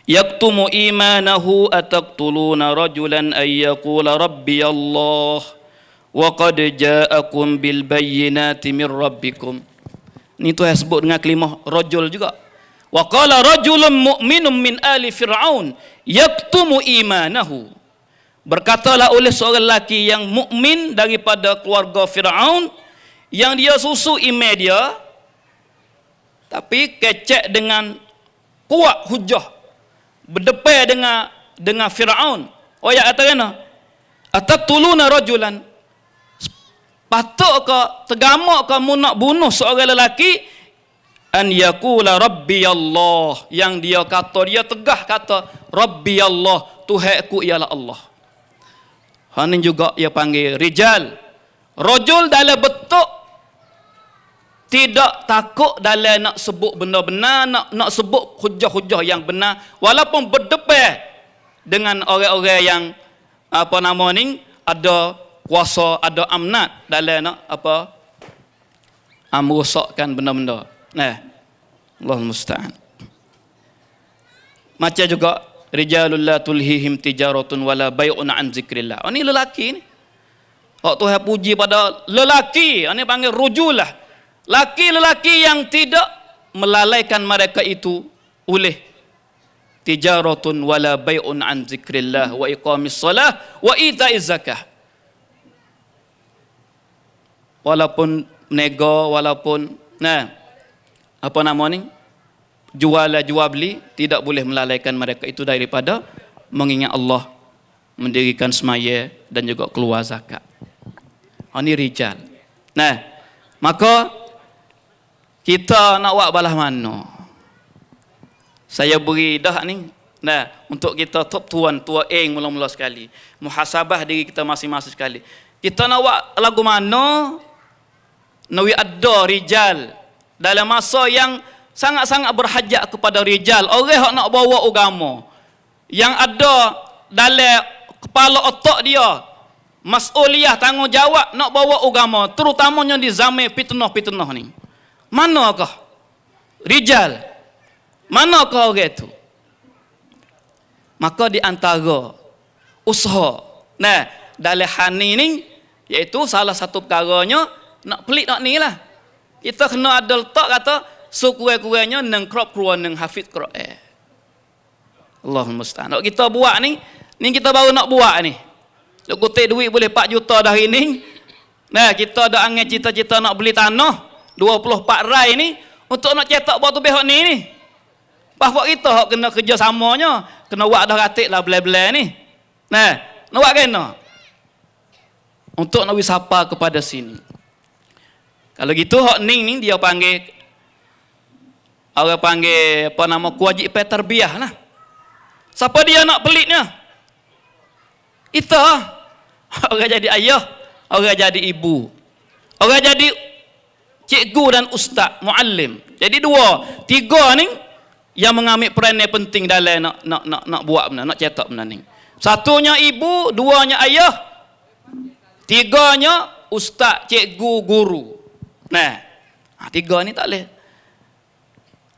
yaktumu imanahu ataqtuluna rajulan ay yaqula rabbi Allah wa qad ja'akum bil bayyinati min rabbikum. Ni Tuhan sebut dengan kalimah rajul juga. Wa qala rajulun mu'minun min ali fir'aun yaktumu imanahu. Berkatalah oleh seorang lelaki yang mukmin daripada keluarga Firaun, yang dia susu iman dia, tapi kecek dengan kuat hujah, berdepan dengan Firaun. Oh ya kata kena, ataqtuluna rajulan, patutkah tegamak kamu nak bunuh seorang lelaki, an yaqula rabbi Allah, yang dia kata, dia tegah kata rabbi Allah, Tuhanku ialah Allah. Ini juga ia panggil rijal. Rajul dalam bentuk tidak takut dalam nak sebut benda benar, nak sebut hujah-hujah yang benar, walaupun berdepan dengan orang-orang yang apa nama ni ada kuasa, ada amnat dalam nak apa merosakkan benda-benda. Nah, Allahul musta'an. Macam juga rijalul la tulhihim tijaratun wala bai'un an zikrillah. Ini lelaki ni. Tuhan puji pada lelaki, ini panggil rujulah. Laki-lelaki yang tidak melalaikan mereka itu oleh tijaratun wala bai'un an zikrillah wa iqamis salah wa ita'iz zakah. Walaupun nego, walaupun apa nama ni? Jual beli, tidak boleh melalaikan mereka itu daripada mengingat Allah, mendirikan semaya dan juga keluar zakat. Ini rijal. Nah, maka kita nak buat balah mana? Saya beri dah ni. Nah, untuk kita top tuan tua mula-mula sekali. Muhasabah diri kita masing-masing sekali. Kita nak buat lagu mana? Nawi ada rijal dalam masa yang sangat-sangat berhajat kepada rijal, orang yang nak bawa agama, yang ada dalam kepala otak dia mas'uliyah, tanggungjawab nak bawa agama, terutamanya di zaman fitnah-fitnah ni. Manakah rijal? Manakah orang itu? Maka di antara usaha dalam hani ni, iaitu salah satu perkaranya nak pelik nak ni lah, kita kena ada letak kata sekurang-kurangnya nang crop keluar nang hafiz Quran. Allahumma musta'an. Nak kita buat ni kita baru nak buat ni. Nak kutip duit boleh 4 juta dah ini. Nah, kita ada angan cita-cita nak beli tanah 24 rai ni untuk nak cetak batu behok ni. Pasal kita hak kena kerjasamanya, kena buat dah ratik lah belai-belai ni. Nah, nak buat kena. Untuk nak wisapa kepada sini. Kalau gitu hak ni dia panggil, orang panggil apa nama, kewajipan tarbiyah lah. Siapa dia nak pelitnya? Kita. Orang jadi ayah, orang jadi ibu, orang jadi cikgu dan ustaz, muallim. Jadi 2, 3 ni yang mengambil peran yang penting dalam nak buat benda, nak cetak benda ni. Satunya ibu, duanya ayah, tiganya ustaz, cikgu, guru. Nah, tiga ni tak boleh.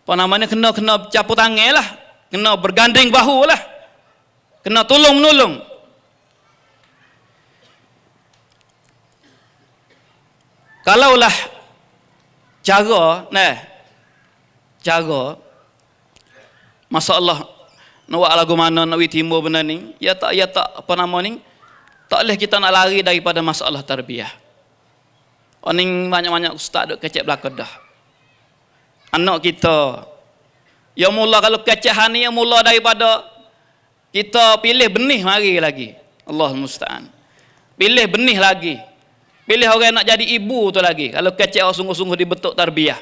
Apa namanya, kena campur tangan lah, kena berganding bahu lah, kena tolong-menolong. Kalaulah cara, masalah nak buat lagu mana, nak timur benda ni, ya tak apa nama ni, tak boleh kita nak lari daripada masalah tarbiyah. Orang banyak-banyak ustaz duk kecek belakang dah. Anak kita, ya mula kalau kecek hani, ya mula daripada kita pilih benih mari lagi. Allah musta'an. Pilih benih lagi. Pilih orang nak jadi ibu tu lagi. Kalau kecek orang sungguh-sungguh dibentuk tarbiyah.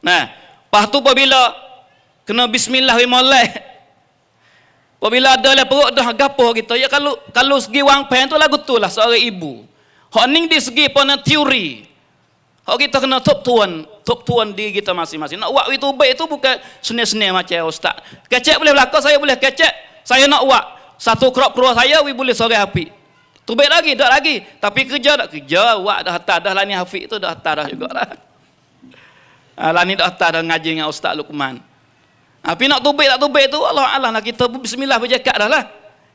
Nah, lepas tu apabila kena bismillah mulai. Apabila ada lah perut dah gapo kita, ya kalau segi wang pen tu lagu tu lah seorang ibu. Hak ning di segi pada teori. Hak kita kena top tuan diri kita masing-masing. Nak buat itu baik itu bukan seni-seni macam ustaz. Kecek boleh belakang, saya boleh kecek. Saya nak buat satu crop keluar saya, boleh sore api. Tu baik lagi, tak lagi. Tapi kerja tak kerja, buat dah hantar dah lah ni Hafiz tu dah hantar dah jugalah. Lah ni dah hantar dah ngaji dengan Ustaz Luqman. Tapi nak tubik tak tubik tu Allah lah kita bismillah bercakap dah lah.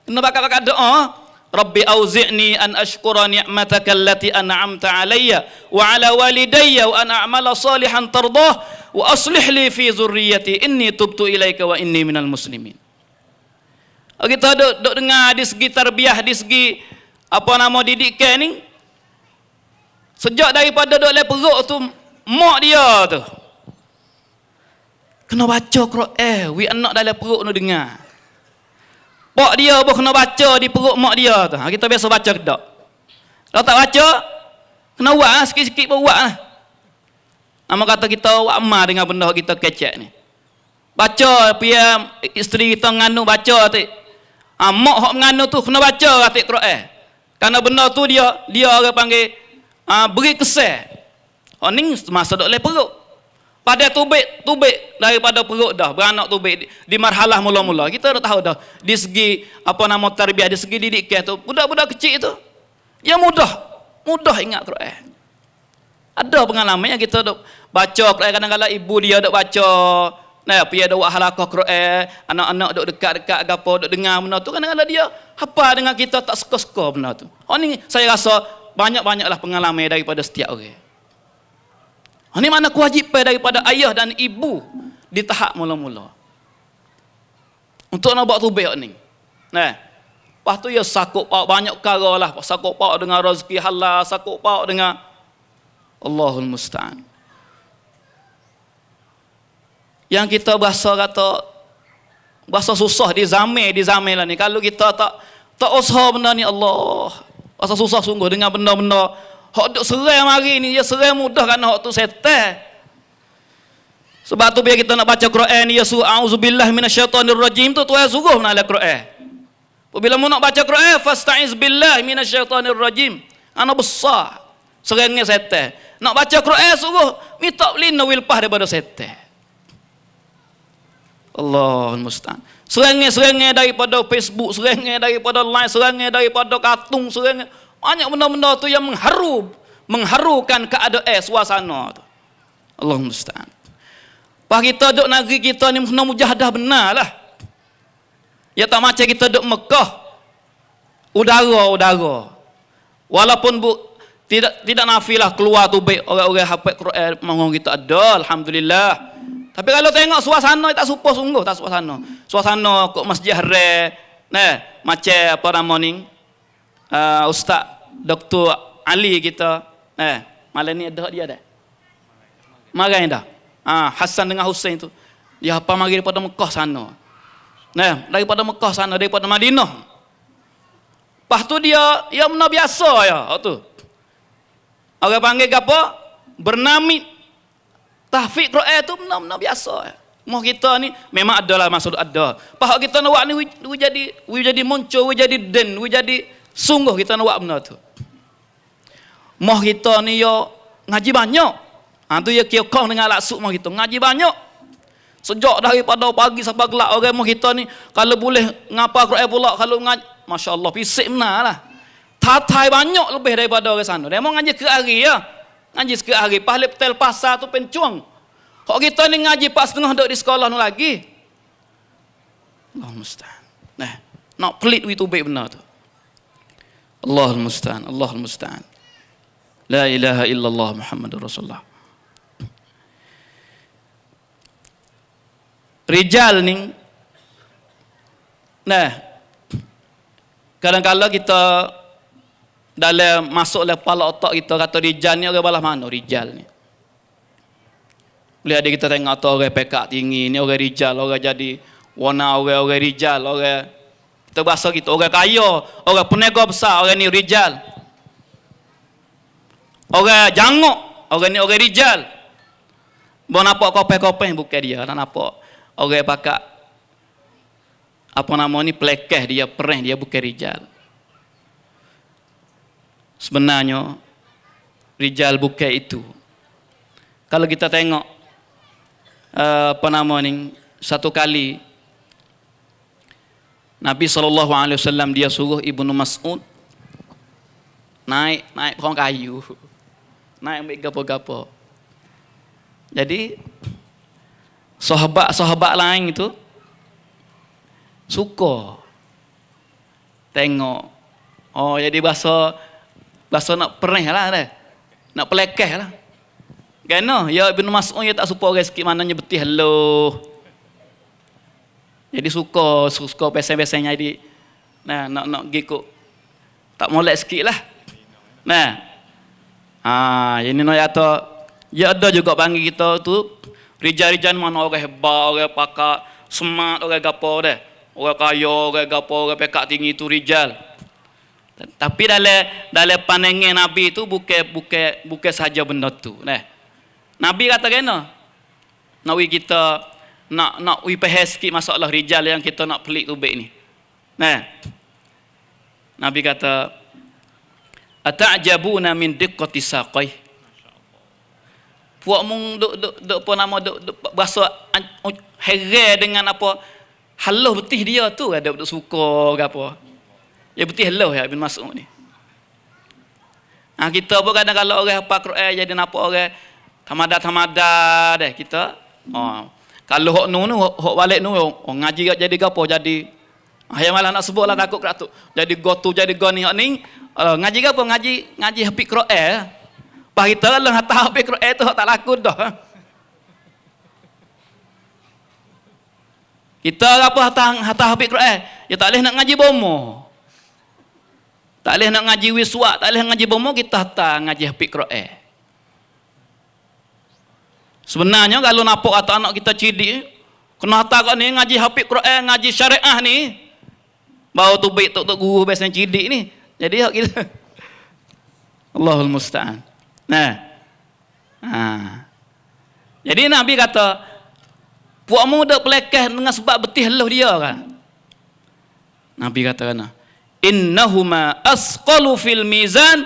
Kena bakat-bakat doa. Rabbi auzi'ni an ashkura ni'mataka allati an'amta alayya wa ala walidayya wa an a'mala salihan tardah wa aslih li fi zurriyyati inni tubtu ilaika wa inni minal muslimin. Kita duk dengar di segi tarbiyah, di segi apa nama didikan ni, sejak daripada duk le perut tu mak dia tu kena baca Quran, we anak dalam perut nu dengar. Pak dia pun kena baca di perut mak dia tu. Kita biasa baca ke tak? Kalau tak baca, kena buat lah, sikit-sikit pun buat lah. Nama kata kita buat amal dengan benda kita kecek ni. Baca, pia isteri kita nganu baca tu. Mak hok nganu tu kena baca katik Quran. Karena benda tu dia orang panggil beri kesan. Oh ni masa dok le perut. Pada tubik daripada perut dah, beranak tubik di marhalah mula-mula. Kita dah tahu dah di segi apa nama tarbiyah, di segi didikan tu, budak-budak kecil tu ya mudah ingat Quran. Ada pengalaman yang kita duk baca Quran, kadang-kadang ibu dia duk baca, dia duk buat halaqah Quran, anak-anak duk dekat-dekat gapo duk dengar benda tu, kadang-kadang dia hafal dengan kita tak suka-suka benda tu. Oh ni saya rasa banyak-banyaklah pengalaman daripada setiap orang. Ini mana kewajipan daripada ayah dan ibu di tahap mula-mula. Untuk nak buat tubik ni. Lepas tu ya sakut pauk banyak perkara lah. Sakut pauk dengan rezeki halal, sakut pauk dengan Allahul Musta'an. Yang kita bahasa susah di zaman lah ni. Kalau kita tak usaha benda ni, Allah, bahasa susah sungguh dengan benda-benda hak duk seram hari ni, dia seram mudah kerana hak tu setan. Sebab tu bila kita nak baca Quran ni, ya surah auzubillah minasyaitonir rajim tu Tuhan suruh nak baca Quran. Bila mu nak baca Quran, fasta'iz billah minasyaitonir rajim. Ana besar serangnya setan. Nak baca Quran suruh minta pelindung wilpah daripada setan. Allahul musta'an. Serangnya daripada Facebook, serangnya daripada line, serangnya daripada kartun, serangnya banyak benda-benda tu yang mengharukan keadaan suasana tu. Allah musta'an. Pak kita duk negeri kita ni kena mujahadah benar lah. Ya tak macam kita duk Mekah. Udara. Walaupun tidak nafilah keluar tu baik orang-orang hafal Quran mengong kita ada, alhamdulillah. Tapi kalau tengok suasana tak supa sungguh, tak suasana. Suasana kok Masjid Haram, macam apa nama ni? Ustaz Dr. Ali kita, malam ni ada dia dah. Marai dah. Hasan dengan Hussein tu. Dia apa mari daripada Mekah sana. Daripada Mekah sana, daripada Madinah. Lepas tu dia benda biasa ya, tu. Orang panggil apa? Bernamik tahfiz Quran tu benda biasa ya. Mau kita ni memang adalah maksud ada. Pas kita nak buat ni we jadi muncul, we jadi den, we jadi sungguh kita nak buat benda tu. Mau kita ni yo ngaji banyak. Tu ya kiokong dengan laksuk mau kita ngaji banyak. Sejak daripada pagi sampai gelap orang mau kita ni kalau boleh ngapa Quran pula kalau Masya Allah pisik benar lah. Tatai banyak lebih daripada orang sana. Dia mau ngaji ke hari ya. Ngaji ke hari. Pahala petel pasar tu pencuang. Kalau kita ni ngaji 4.5 duduk di sekolah ni lagi. Allah musta'an. Nah, nak pelit itu baik benar tu. Allah musta'an. Allah musta'an. La ilaha illallah Muhammadur Rasulullah. Rijal ni, nah, kadang-kadang kita dalam masuk dalam kepala otak kita kata rijal ni orang balas mana rijal ni. Boleh ada kita tengok atau orang pekak tinggi ni orang rijal, orang jadi warna orang rijal, orang kita bahasa kita orang kaya, orang peniaga besar, orang ni rijal. Orang janguk, orang ni orang rijal. Mau nampak kopeh-kopeh bukan dia, nak nampak orang pakak apa nama ni pelekeh dia, pereh dia bukan rijal. Sebenarnya rijal bukan itu. Kalau kita tengok apa nama ni satu kali Nabi SAW dia suruh Ibnu Mas'ud naik perahu kayu, naik ambil gapo-gapo. Jadi sahabat lain itu suka tengok. Oh jadi bahasa nak perih lah dah. Nak pelekeh lah. Kena ya Ibnu Mas'ud dia tak suka orang sikit mananya betih hello. Jadi suka pesen-pesen jadi nak gikut tak molek sikit lah. Ini no ya ada juga panggil kita tu rijal-rijal mana orang hebat, orang pakar, smart, orang gapo dah. Orang kaya, orang gapo, orang pekak tinggi itu rijal. Tapi dalam pandangan Nabi itu bukan saja benda tu. Nabi kata kena. Nak kita nak pahas sikit masalah rijal yang kita nak pelik tu baik ni. Nabi kata ata'jabuna min diqqati saqai. Puak mung duk apa nama duk bahasa heran dengan apa haluh betih dia tu ada duk suka ke apa. Ya betih haluh ya Ibn Mas'ud ni. Kita pun kadang kalau orang hafal Quran jadi nampak orang tamada dah kita. Kalau hok balik ngaji jadi gapo jadi yang malah nak sebutlah takut keratuk. Jadi gotu jadi goni hok ni ngaji gapo ngaji hafal Quran. Pas kita lah hantar habis Quran tu tak laku dah. Kita apa hantar habis Quran, ya tak boleh nak ngaji bomo. Tak boleh nak ngaji wiswa, tak boleh ngaji bomo, kita hantar ngaji habis Quran. Sebenarnya kalau nampak kata anak kita cidik, kena hantar kat ni ngaji habis Quran, ngaji syariah ni. Baru tu baik tok guru biasanya cidik ni. Jadi hak kita Allahul musta'an. Jadi Nabi kata puak muda pelekeh dengan sebab betih leluh dia kan. Nabi kata kan innahuma asqalu fil mizan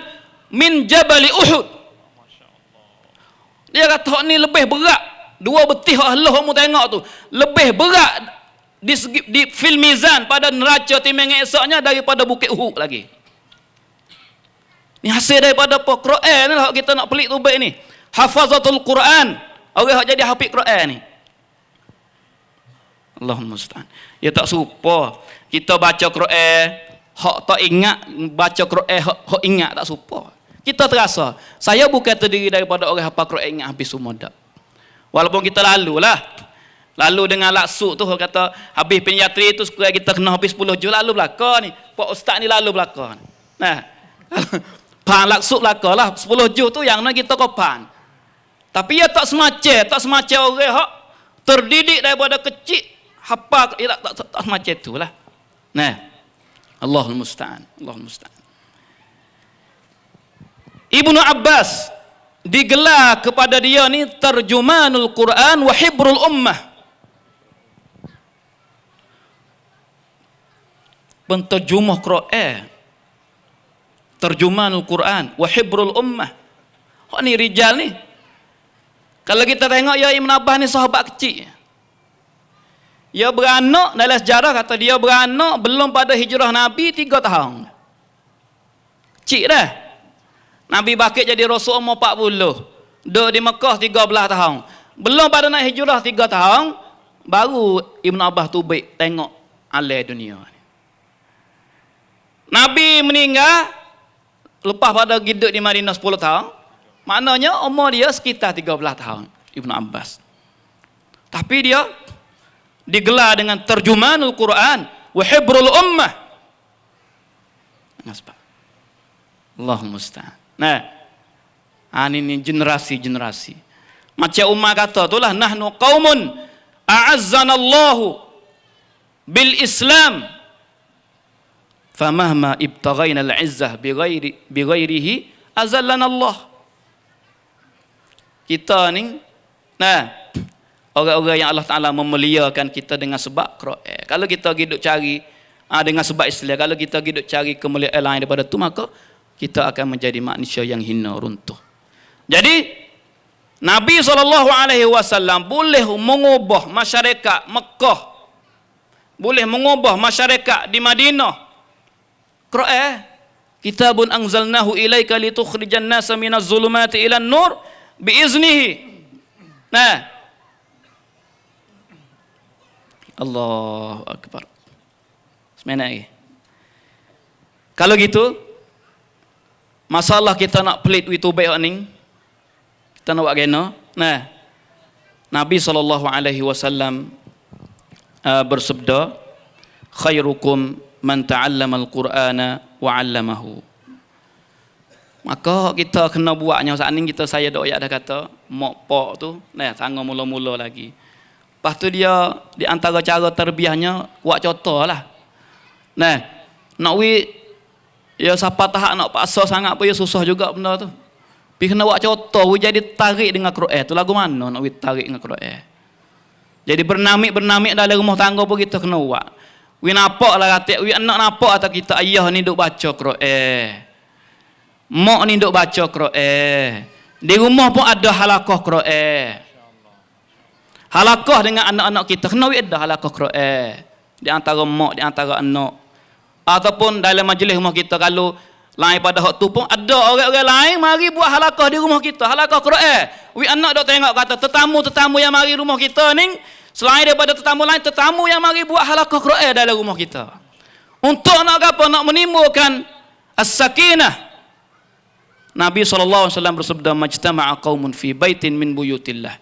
min jabali Uhud. Dia kata ni lebih berat. Dua betih leluh kamu tengok tu lebih berat di fil mizan pada neraca timeng esoknya daripada bukit Uhud lagi. Ni hasil daripada Quran ni lah kita nak pelik tu baik ni. Hafazatul Quran. Orang jadi hafiz Quran ni. Allahumma musta'an. Ya tak supa. Kita baca Quran, hak tak ingat, baca Quran hak ingat tak supa. Kita terasa, saya bukan terdiri daripada orang hafal Quran ingat habis semua dak. Walaupun kita lalu dengan laksuk tu kata habis pediatri tu sekurang kita kena habis 10 juz lalu belaka ni. Pak ustaz ni lalu belaka. Pan laksuk belaka lah 10 juz tu yang nak kita kopan. Tapi ya tak semacam orang hak terdidik daripada kecil hafal tak semacam itulah. Allahul musta'an. Allahul musta'an. Ibnu Abbas digelar kepada dia ni terjumanul Quran wa hibrul ummah. Penterjemah Quran. Terjumanul Quran wa hibrul ummah. Ni rijal ni. Kalau kita tengok ya Ibn Abbas ni sahabat kecil. Dia beranak, dalam sejarah kata dia beranak belum pada hijrah Nabi 3 tahun. Cik dah. Nabi bakit jadi Rasul umur 40. Duduk di Mekah 13 tahun. Belum pada nak hijrah 3 tahun, baru Ibn Abbas tu baik tengok alai dunia. Nabi meninggal, lepas pada hidup di Madinah 10 tahun, maknanya umur dia sekitar 13 tahun, Ibn Abbas. Tapi dia digelar dengan terjumanul Quran wa hibrul ummah. Sebab Allahumma musta'an. Nah, ini generasi-generasi. Macam Umar kata itulah, nahnu qaumun a'azzanallahu bil Islam famahma ibtaghaina al-izzah bighairihi azallana Allah. Kita ni, nah, orang-orang yang Allah Ta'ala memuliakan kita dengan sebab Quran. Kalau kita hidup cari dengan sebab Islam, kalau kita hidup cari kemuliaan lain daripada itu, maka kita akan menjadi manusia yang hina, runtuh. Jadi Nabi SAW boleh mengubah masyarakat Mekah, boleh mengubah masyarakat di Madinah. Quran, kitabun anzalnahu ilaika litukhrijan nasa minaz zulumati ilan nur biiznihi. Nah, Allahu Akbar. Sebenarnya kalau gitu, masalah kita nak pelit itu baik ni, kita nak buat gena. Nah, Nabi SAW bersabda, khairukum man ta'allama al-Qur'ana wa 'allamahu. Maka kita kena buatnya saat ni. Saya dok dah kata mak pak tu, nah, tangga mula-mula lagi. Lepas tu dia di antara cara terbiahnya buat contoh lah. Nah, nak ya siapa tahap nak paksa sangat pun ya susah juga benda tu. Tapi kena buat contoh, jadi tarik dengan Quran. Tu lagu mana nak tarik dengan Quran? Jadi bernamik dalam rumah tangga pun kita kena buat. Nampak lah kata, anak nampak atau kita ayah ni duk baca Quran. Mak ni duk baca Quran. Di rumah pun ada halaqah Quran. Halaqah dengan anak-anak kita, kena ada halaqah Quran. Di antara mak, di antara anak. Ataupun dalam majlis rumah kita, kalau lain pada waktu pun ada orang-orang lain mari buat halaqah di rumah kita, halaqah Quran. Anak dok tengok kata tetamu-tetamu yang mari rumah kita ni, selain daripada tetamu lain, tetamu yang mari buat halaqah Quran dalam rumah kita. Untuk nak apa? Nak menimbulkan as-sakinah. Nabi SAW bersabda, majtama'a qaumun fi baitin min buyutillah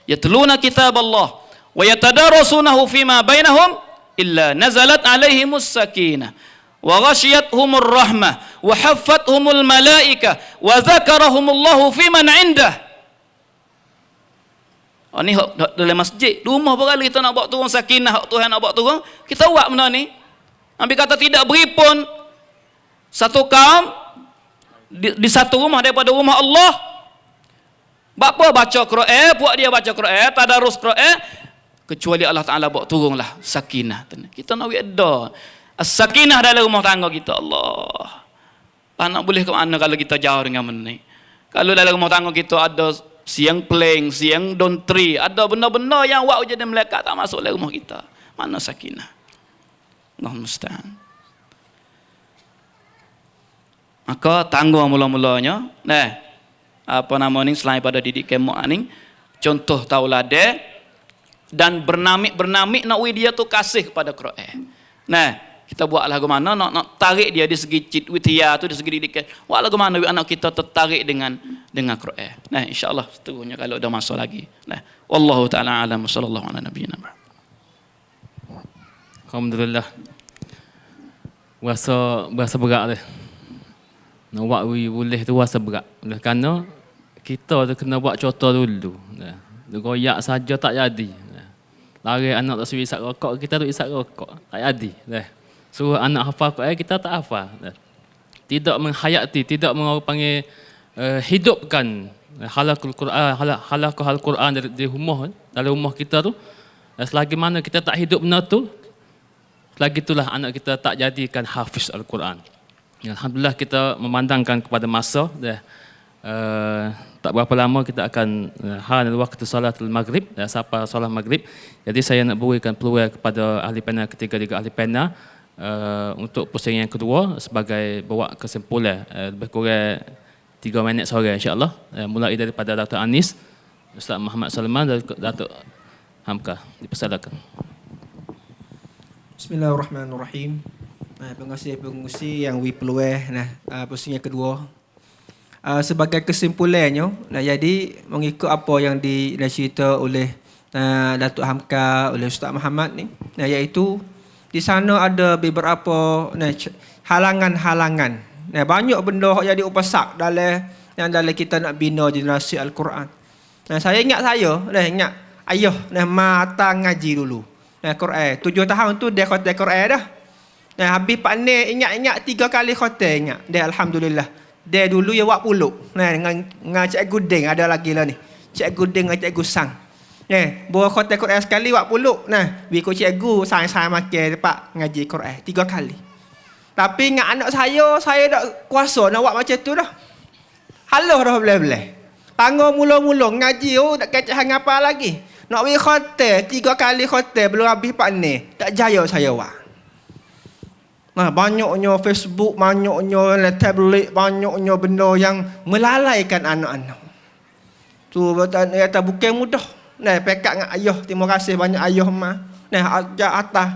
yatluna kitab Allah wa yatadarasunahu fima bainahum illa nazalat alaihimus sakinah wa ghashiyatuhumur rahmah wa haffathumul malaikah wa dzakarahumullahu fiman indah. Ni dalam masjid, rumah pun kalau kita nak buat turun sakinah, Tuhan nak buat turun, kita buat benda ni. Nabi kata tidak beri pun satu kaum di satu rumah daripada rumah Allah. Bapa baca Quran, buat dia baca Quran, tadarus Quran, kecuali Allah Ta'ala buat turunlah sakinah. Kita nak ada sakinah dalam rumah tangga kita. Allah, nak boleh ke mana kalau kita jauh dengan benda ni? Kalau dalam rumah tangga kita ada siang playing, siang dontri, ada benda-benda yang buat jadi malaikat tak masuk dalam rumah kita, mana sakinah? Allahumma musta'an. Maka tangguh mula-mulanya, apa nama ni, selain pada didikan mak ni, contoh tauladan dan bernamik nak dia tu kasih kepada Quran. Kita buat lagu mana nak tarik dia di segi witia tu, di segi didikan. Buat lagu mana anak kita tertarik dengan Quran. Insya-Allah seterusnya kalau ada masa lagi. Wallahu taala alam, sallallahu ala nabiyina. Alhamdulillah. Berasa berat dia. Nak buat boleh tu rasa berat. Oleh kerana kita tu kena buat contoh dulu. Goyak saja tak jadi. Lari anak tak suruh isap rokok, kita tu isap rokok. Tak jadi. Suruh anak hafal Quran, kita tak hafal. Tidak menghayati, tidak panggil hidupkan halaqul Quran, halaqah al-Quran di rumah, dalam rumah kita tu. Selagi mana kita tak hidup benda tu, selagi itulah anak kita tak jadikan hafiz Al-Quran. Alhamdulillah kita memandangkan kepada masa tak berapa lama kita akan han waktu salatul maghrib, sampai solat maghrib. Jadi saya nak berikan peluang kepada ahli panel ketiga juga ahli panel untuk pusing yang kedua sebagai bawa kesimpulan lebih kurang 3 minit seorang insya-Allah. Mulai daripada Dr. Anis, Ustaz Muhammad Salman dan Datuk Hamka. Dipersilakan. Bismillahirrahmanirrahim. Pengusi yang peluang pusing yang kedua. Sebagai kesimpulannya, jadi mengikut apa yang dicerita oleh Datuk Hamka, oleh Ustaz Muhammad ni, iaitu di sana ada beberapa halangan-halangan. Banyak benda yang jadi upasak dalam kita nak bina generasi Al-Quran. Saya ingat ingat ayah mata ngaji dulu. Quran 7 tahun tu dia khatam Quran dah. Habis Pak Ne ingat 3 kali khatam ingat. Dia alhamdulillah. Dia dulu ya buat puluk. Dengan Cikgu Ding ada lagi lah ni. Cikgu Ding dengan Cikgu Sang. Buat khatam Quran sekali buat puluk. Bikut cikgu saya makan dapat ngaji Quran 3 kali. Tapi ingat anak saya tak kuasa nak buat macam tu dah. Haluh dah belah-belah. Tangga mula-mula ngaji tak kacak hang apa lagi. Nak pergi hotel 3 kali hotel belum habis Pak Ni. Tak jaya saya buat. Banyaknya Facebook, banyaknya tablet, banyaknya benda yang melalaikan anak-anak. Tu kata bukan mudah. Pekat dengan ayah, terima kasih banyak ayah mak. Ajar atas.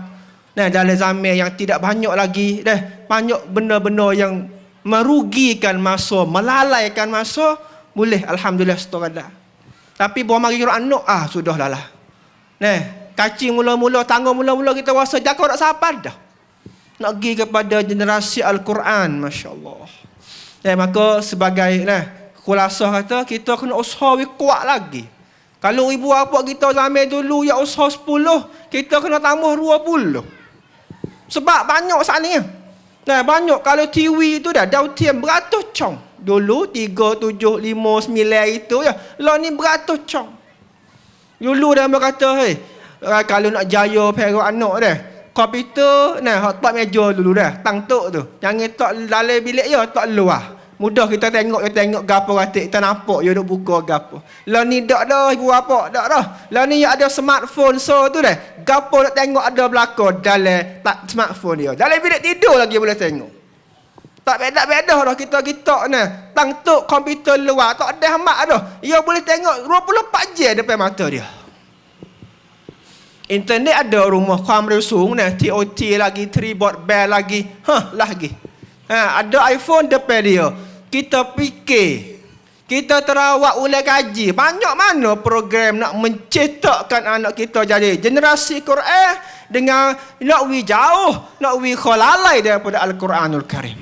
Dalam zaman yang tidak banyak lagi, banyak benda-benda yang merugikan masa, melalaikan masa, boleh alhamdulillah setorada. Tapi buat mari anak sudahlah lah. Kacing mula-mula, tangga mula-mula kita rasa jaga tak sabar dah. Nak pergi kepada generasi Al-Quran, masya-Allah. Maka sebagai khulasah kata kita kena usaha kuat lagi. Kalau ibu bapa kita zaman dulu ya usaha 10, kita kena tambah 20. Sebab banyak saat ni. Banyak kalau TV itu dah dautian beratus cong. Dulu 3, 7, 5, 9 itu ya. Lah ni beratus cong. Dulu dah berkata, kalau nak jaya perak anak dah. Komputer, hot tak meja dulu dah. Tang tok tu. Jangan tak dalam bilik ya, tak luar. Mudah kita tengok gapo katik, kita nampak dia duk buka gapo. Lah ni dak dah ibu bapa, dak dah. Lah ni ada smartphone so tu dah. Gapo nak tengok ada belakang dalam smartphone dia. Dalam bilik tidur lagi boleh tengok. Tak beda dah kita tang tok komputer luar, tak ada hamak dah. Dia boleh tengok 24 jam depan mata dia. Internet ada rumah kamera sung TOT lagi, 3-board bell lagi. Lagi. Ada iPhone depan dia. Kita fikir. Kita terawak ulai kaji. Banyak mana program nak mencetakkan anak kita jadi generasi Quran dengan nak jauh, nak khalalai daripada Al-Quranul Karim.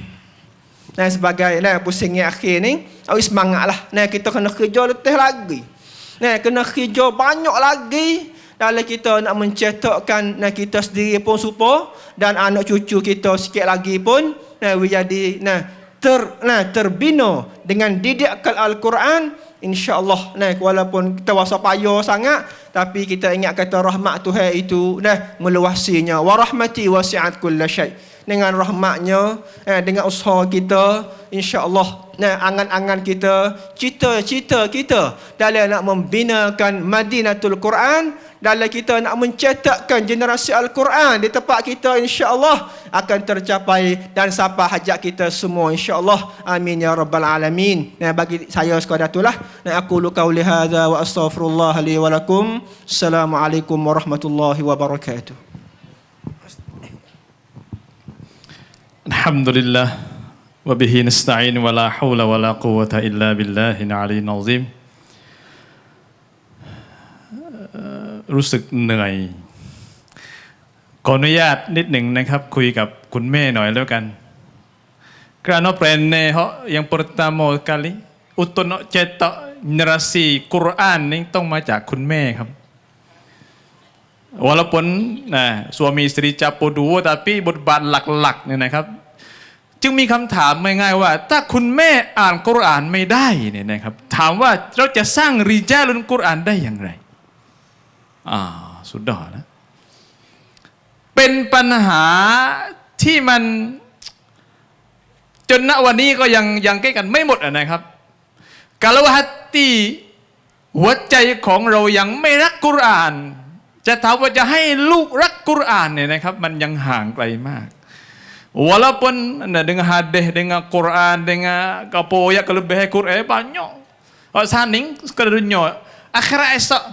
Sebagai pusingnya akhir ni, semangatlah. Kita kena kerja letih lagi. Kena kerja banyak lagi. Dalam kita nak mencetakkan kita sendiri pun supaya dan anak cucu kita sikit lagi pun jadi terbina dengan didikan Al-Quran, insya-Allah. Walaupun kita wasa payah sangat, tapi kita ingat kata rahmat Tuhan itu meluasinya. Wa rahmati wasi'at kullasyai. Dengan rahmatnya, dengan usaha kita, insya-Allah angan-angan kita, cita-cita kita dalam nak membinakan Madinatul Quran, dalam kita nak mencetakkan generasi Al-Quran di tempat kita, insya-Allah akan tercapai dan sampai hajat kita semua, insya-Allah. Amin ya rabbal alamin. Bagi saya sekadar itulah. Aku qauli hadza wa astaghfirullah li wa lakum. Assalamualaikum warahmatullahi wabarakatuh. Alhamdulillah wa bihi nasta'in wa la hawla wa la quwwata illa billahil aliyyil azim. รู้สึกเหนื่อยขออนุญาตนิดหนึ่งนะครับคุยกับคุณแม่หน่อยแล้วกัน Kerana yang pertama kali untuk nak cetak generasi Quran ni ต้องมาจากคุณแม่ครับ Walaupun suami istri campur dua tapi bทบาทหลักๆเนี่ยนะครับจึงมีคำถามง่ายๆว่าถ้าคุณแม่อ่านกุรอานไม่ได้เนี่ยนะครับถามว่าเราจะสร้างริญาลุลกุรอานได้อย่างไรสุดยอดนะเป็นปัญหาที่มันจนณวันนี้ก็ยังแก้กันไม่หมดนะครับ Kalau ที่หัวใจของเรายังไม่รักกุรอานจะถามว่าจะให้ลูกรักกุรอานเนี่ยนะครับมันยังห่างไกลมาก walaupun dengan hadis dengan Quran dengan kapoyak kelebihan Quran banyak saning sekadar dunia akhirat esok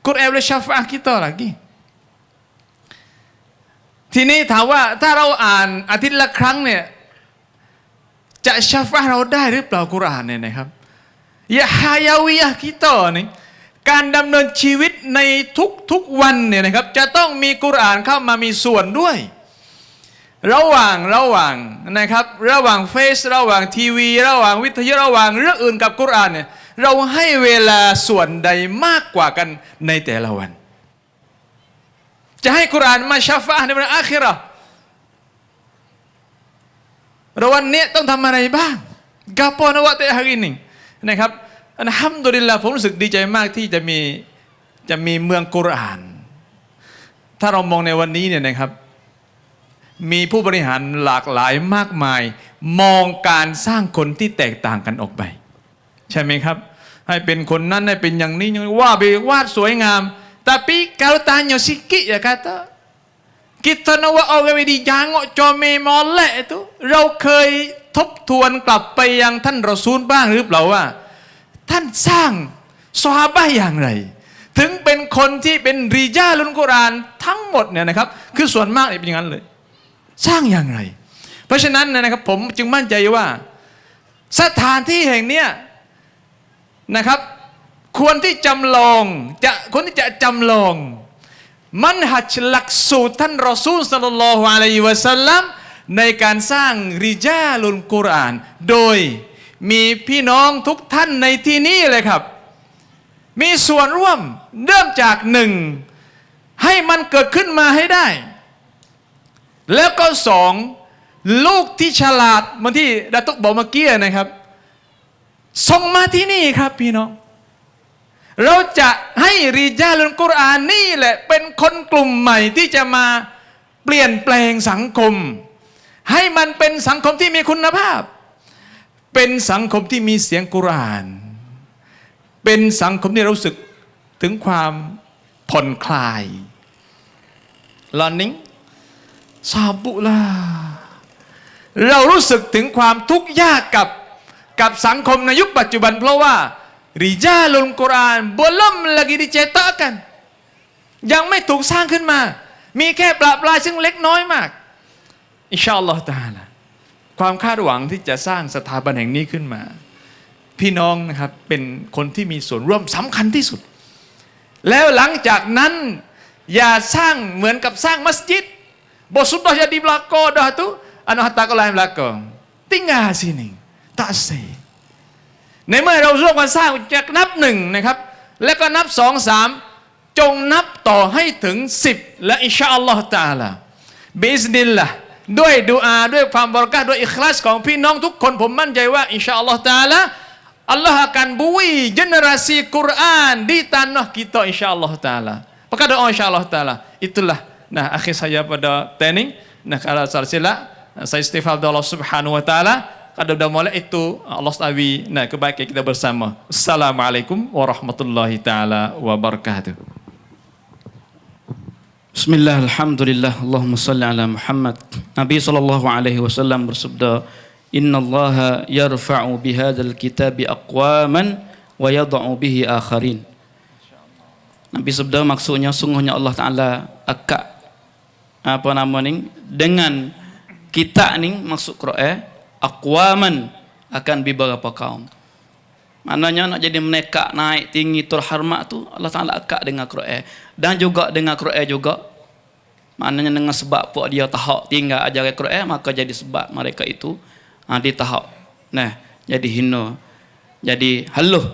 Quran boleh syafaat kita lagi ทีนี้ถามว่าถ้าเราอ่านอาทิตย์ละครั้งเนี่ยจะชาฟะเราได้หรือเปล่ากุรอานเนี่ยนะครับยะฮายาวิยะกิโตนี่การดำเนินชีวิตในทุกวันเนี่ยนะครับจะต้องมีกุรอานเข้ามามีส่วนด้วยระหว่างนะครับระหว่างเฟซระหว่างทีวีระหว่างวิทยุระหว่างเรื่องอื่นกับกุรอานเนี่ยเราให้เวลาส่วนใดมากกว่ากันในแต่ละวันจะให้กุรอานมาชาฟะในวันอาคิเราะห์เราวันนี้ต้องทำอะไรบ้างกาปอนวะเตhari iniนะครับอัลฮัมดุลิลลาห์ผมรู้สึกดีใจมากที่จะมีเมืองกุรอานถ้าเรามองในวันนี้เนี่ยนะครับมีผู้บริหารหลากหลายมากมายมองการสร้างคนที่แตกต่างกันออกไปใช่ไหมครับให้เป็นคนนั้นให้เป็นอย่างนี้ว่าไปวาดสวยงามtapi kalau tanya sikit ya kata kita nak buat orang di jangok comel molek itu เราเคยทบทวนกลับไปยังท่านรอซูลบ้างหรือเปล่าว่าท่านสร้างซอฮาบะห์อย่างไรถึงเป็นคนที่เป็นริญาลุลกุรอานทั้งหมดเนี่ยนะครับคือส่วนมากเป็นอย่างนั้นเลยสร้างอย่างไรเพราะฉะนั้นนะครับผมจึงมั่นใจว่าสถานที่แห่งเนี้ยนะครับควรที่คนที่จะจำลองมันหัดหลักสูตรท่านรอซูลศ็อลลัลลอฮุอะลัยฮิวะซัลลัมในการสร้างริญาลุลกุรอานโดยมีพี่น้องทุกท่านในที่นี้เลยครับมีส่วนร่วมเริ่มจากหนึ่งให้มันเกิดขึ้นมาให้ได้แล้วก็สองลูกที่ฉลาดเหมือนที่ดาตุกบอกเมื่อกี้นะครับส่งมาที่นี่ครับพี่น้องเราจะให้ริญาลุลกุรอานนี่แหละเป็นคนกลุ่มใหม่ที่จะมาเปลี่ยนแปลงสังคมให้มันเป็นสังคมที่มีคุณภาพเป็นสังคมที่มีเสียงกุรอานเป็นสังคมที่รู้สึกถึงความผ่อนคลายลอนิ่งซาบุลาเรารู้สึกถึงความทุกข์ยากกับสังคมในยุคปัจจุบันเพราะว่าริญาลุลกุรอานbelum lagi dicetakkanยังไม่ถูกสร้างขึ้นมามีแค่ปลายซึ่งเล็กน้อยมากอินชาอัลลอฮฺตะอาลาความคาดหวังที่จะสร้างสถาบันแห่งนี้ขึ้นมาพี่น้องนะครับเป็นคนที่มีส่วนร่วมสำคัญที่สุดแล้วหลังจากนั้นอย่าสร้างเหมือนกับสร้างมัสยิดbos sudah jadi belakang dah tu anak hantar ke lain belakang tinggal sini tak sahในเมื่อเราร่วมกันสร้างจากนับหนึ่งนะครับแล้วก็นับสองสามจงนับต่อให้ถึง10และอินชาอัลลอฮฺตะอาลาบิอิซนิลลาห์ด้วยดุอาด้วยความบารอกะห์ด้วยอิคลาสของพี่น้องทุกคนผมมั่นใจว่าอินชาอัลลอฮฺตะอาลาอัลลอฮฺakan bui generasi Quran di tanah kita insya Allah Taala. Maka doa insya Allah Taala. Itulah akhir saya pada training. Kalau silsilah saya istighfar kepada Allah Subhanahu Wa Taala. Kalau sudah mulai itu Allah tawi kebaikan kita bersama. Assalamualaikum warahmatullahi taala wabarakatuh. Bismillah, alhamdulillah, Allahumma salli ala Muhammad. Nabi sallallahu alaihi wasallam bersabda, Inna Allah yarfa'u bihadzal kitabi aqwaman wa yada'u bihi akharin. Nabi sabda maksudnya sungguhnya Allah Ta'ala akak dengan kita ni maksud Quran aqwaman akan beberapa kaum. Maknanya nak jadi menekak naik tinggi terhormat tu Allah Ta'ala akak dengan Quran dan juga dengan Quran juga. Maknanya dengan sebab puak dia tahak tinggal ajaran Quran maka jadi sebab mereka itu ditahak. Nah, jadi hina. Jadi haluh.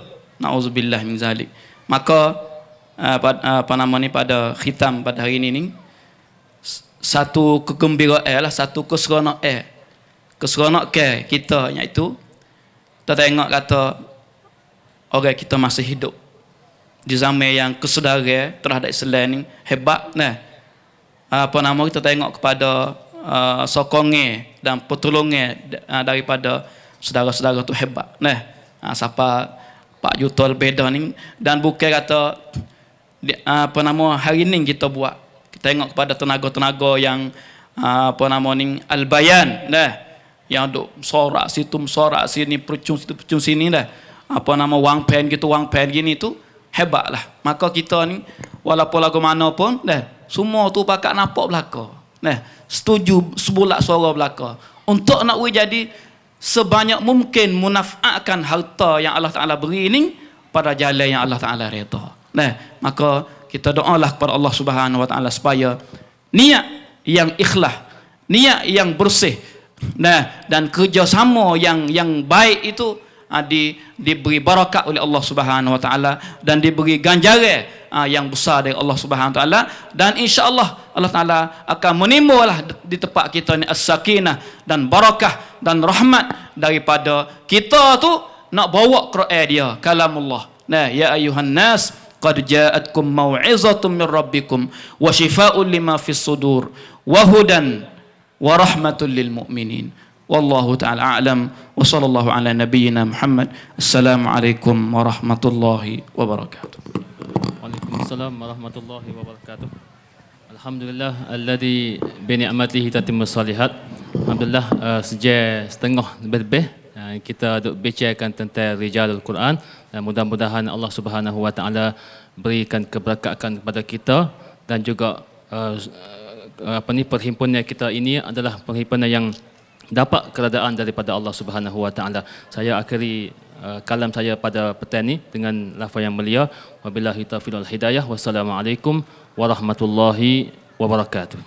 Nauzubillah min zalik. Maka pada khitam pada hari ini ni satu kegembiraan lah, satu keseronok keseronokan kita iaitu kita tengok kata orang kita masih hidup di zaman yang kesedara terhadap Islam ni hebat. Nah, kita tengok kepada sokongnya dan pertolongnya daripada saudara-saudara tu hebat. Nah, siapa 4 juta lebih dah ni, dan bukan kata apa nama hari ni kita buat. Kita tengok kepada tenaga-tenaga yang apa nama ni Al-Bayan dah, yang duk sorak situ sorak sini, percung situ percung sini dah, apa nama wang pen gitu wang pen gini tu hebatlah. Maka kita ni walaupun lagu mana pun dah, semua tu pakat nampak belaka dah, setuju sebulat suara belaka untuk nak jadi sebanyak mungkin munafa'kan harta yang Allah Ta'ala beri ni pada jalan yang Allah Ta'ala redha. Nah, maka kita doalah kepada Allah Subhanahu Wa Ta'ala supaya niat yang ikhlas, niat yang bersih, nah, dan kerjasama yang baik itu diberi barakat oleh Allah Subhanahu Wa Ta'ala, dan diberi ganjaran yang besar dari Allah Subhanahu Wa Ta'ala, dan insya-Allah Allah Ta'ala akan menimbullah di tempat kita ni as-sakinah dan barakah dan rahmat daripada kita tu nak bawa Quran dia, kalamullah. Nah, ya ayuhan nas qad ja'atkum mau'izatun min rabbikum wa shifaa'un lima fis sudur wa hudan wa rahmatul lil mu'minin. Wallahu ta'ala a'lam wa sallallahu ala nabiyyina Muhammad. Assalamualaikum warahmatullahi wabarakatuh. Waalaikumsalam warahmatullahi wabarakatuh. Alhamdulillah alladzi bi ni'matihi tatimmus shalihat. Alhamdulillah, sejak setengah lebih kita duk bicarakan tentang rijalul Quran, dan mudah-mudahan Allah Subhanahu Wa Taala berikan keberkatan kepada kita, dan juga perhimpunan kita ini adalah perhimpunan yang dapat keredaan daripada Allah Subhanahu Wa Taala. Saya akhiri kalam saya pada petang ini dengan lafaz yang mulia. Wabillahi taufiq wal hidayah. Wassalamualaikum warahmatullahi wabarakatuh.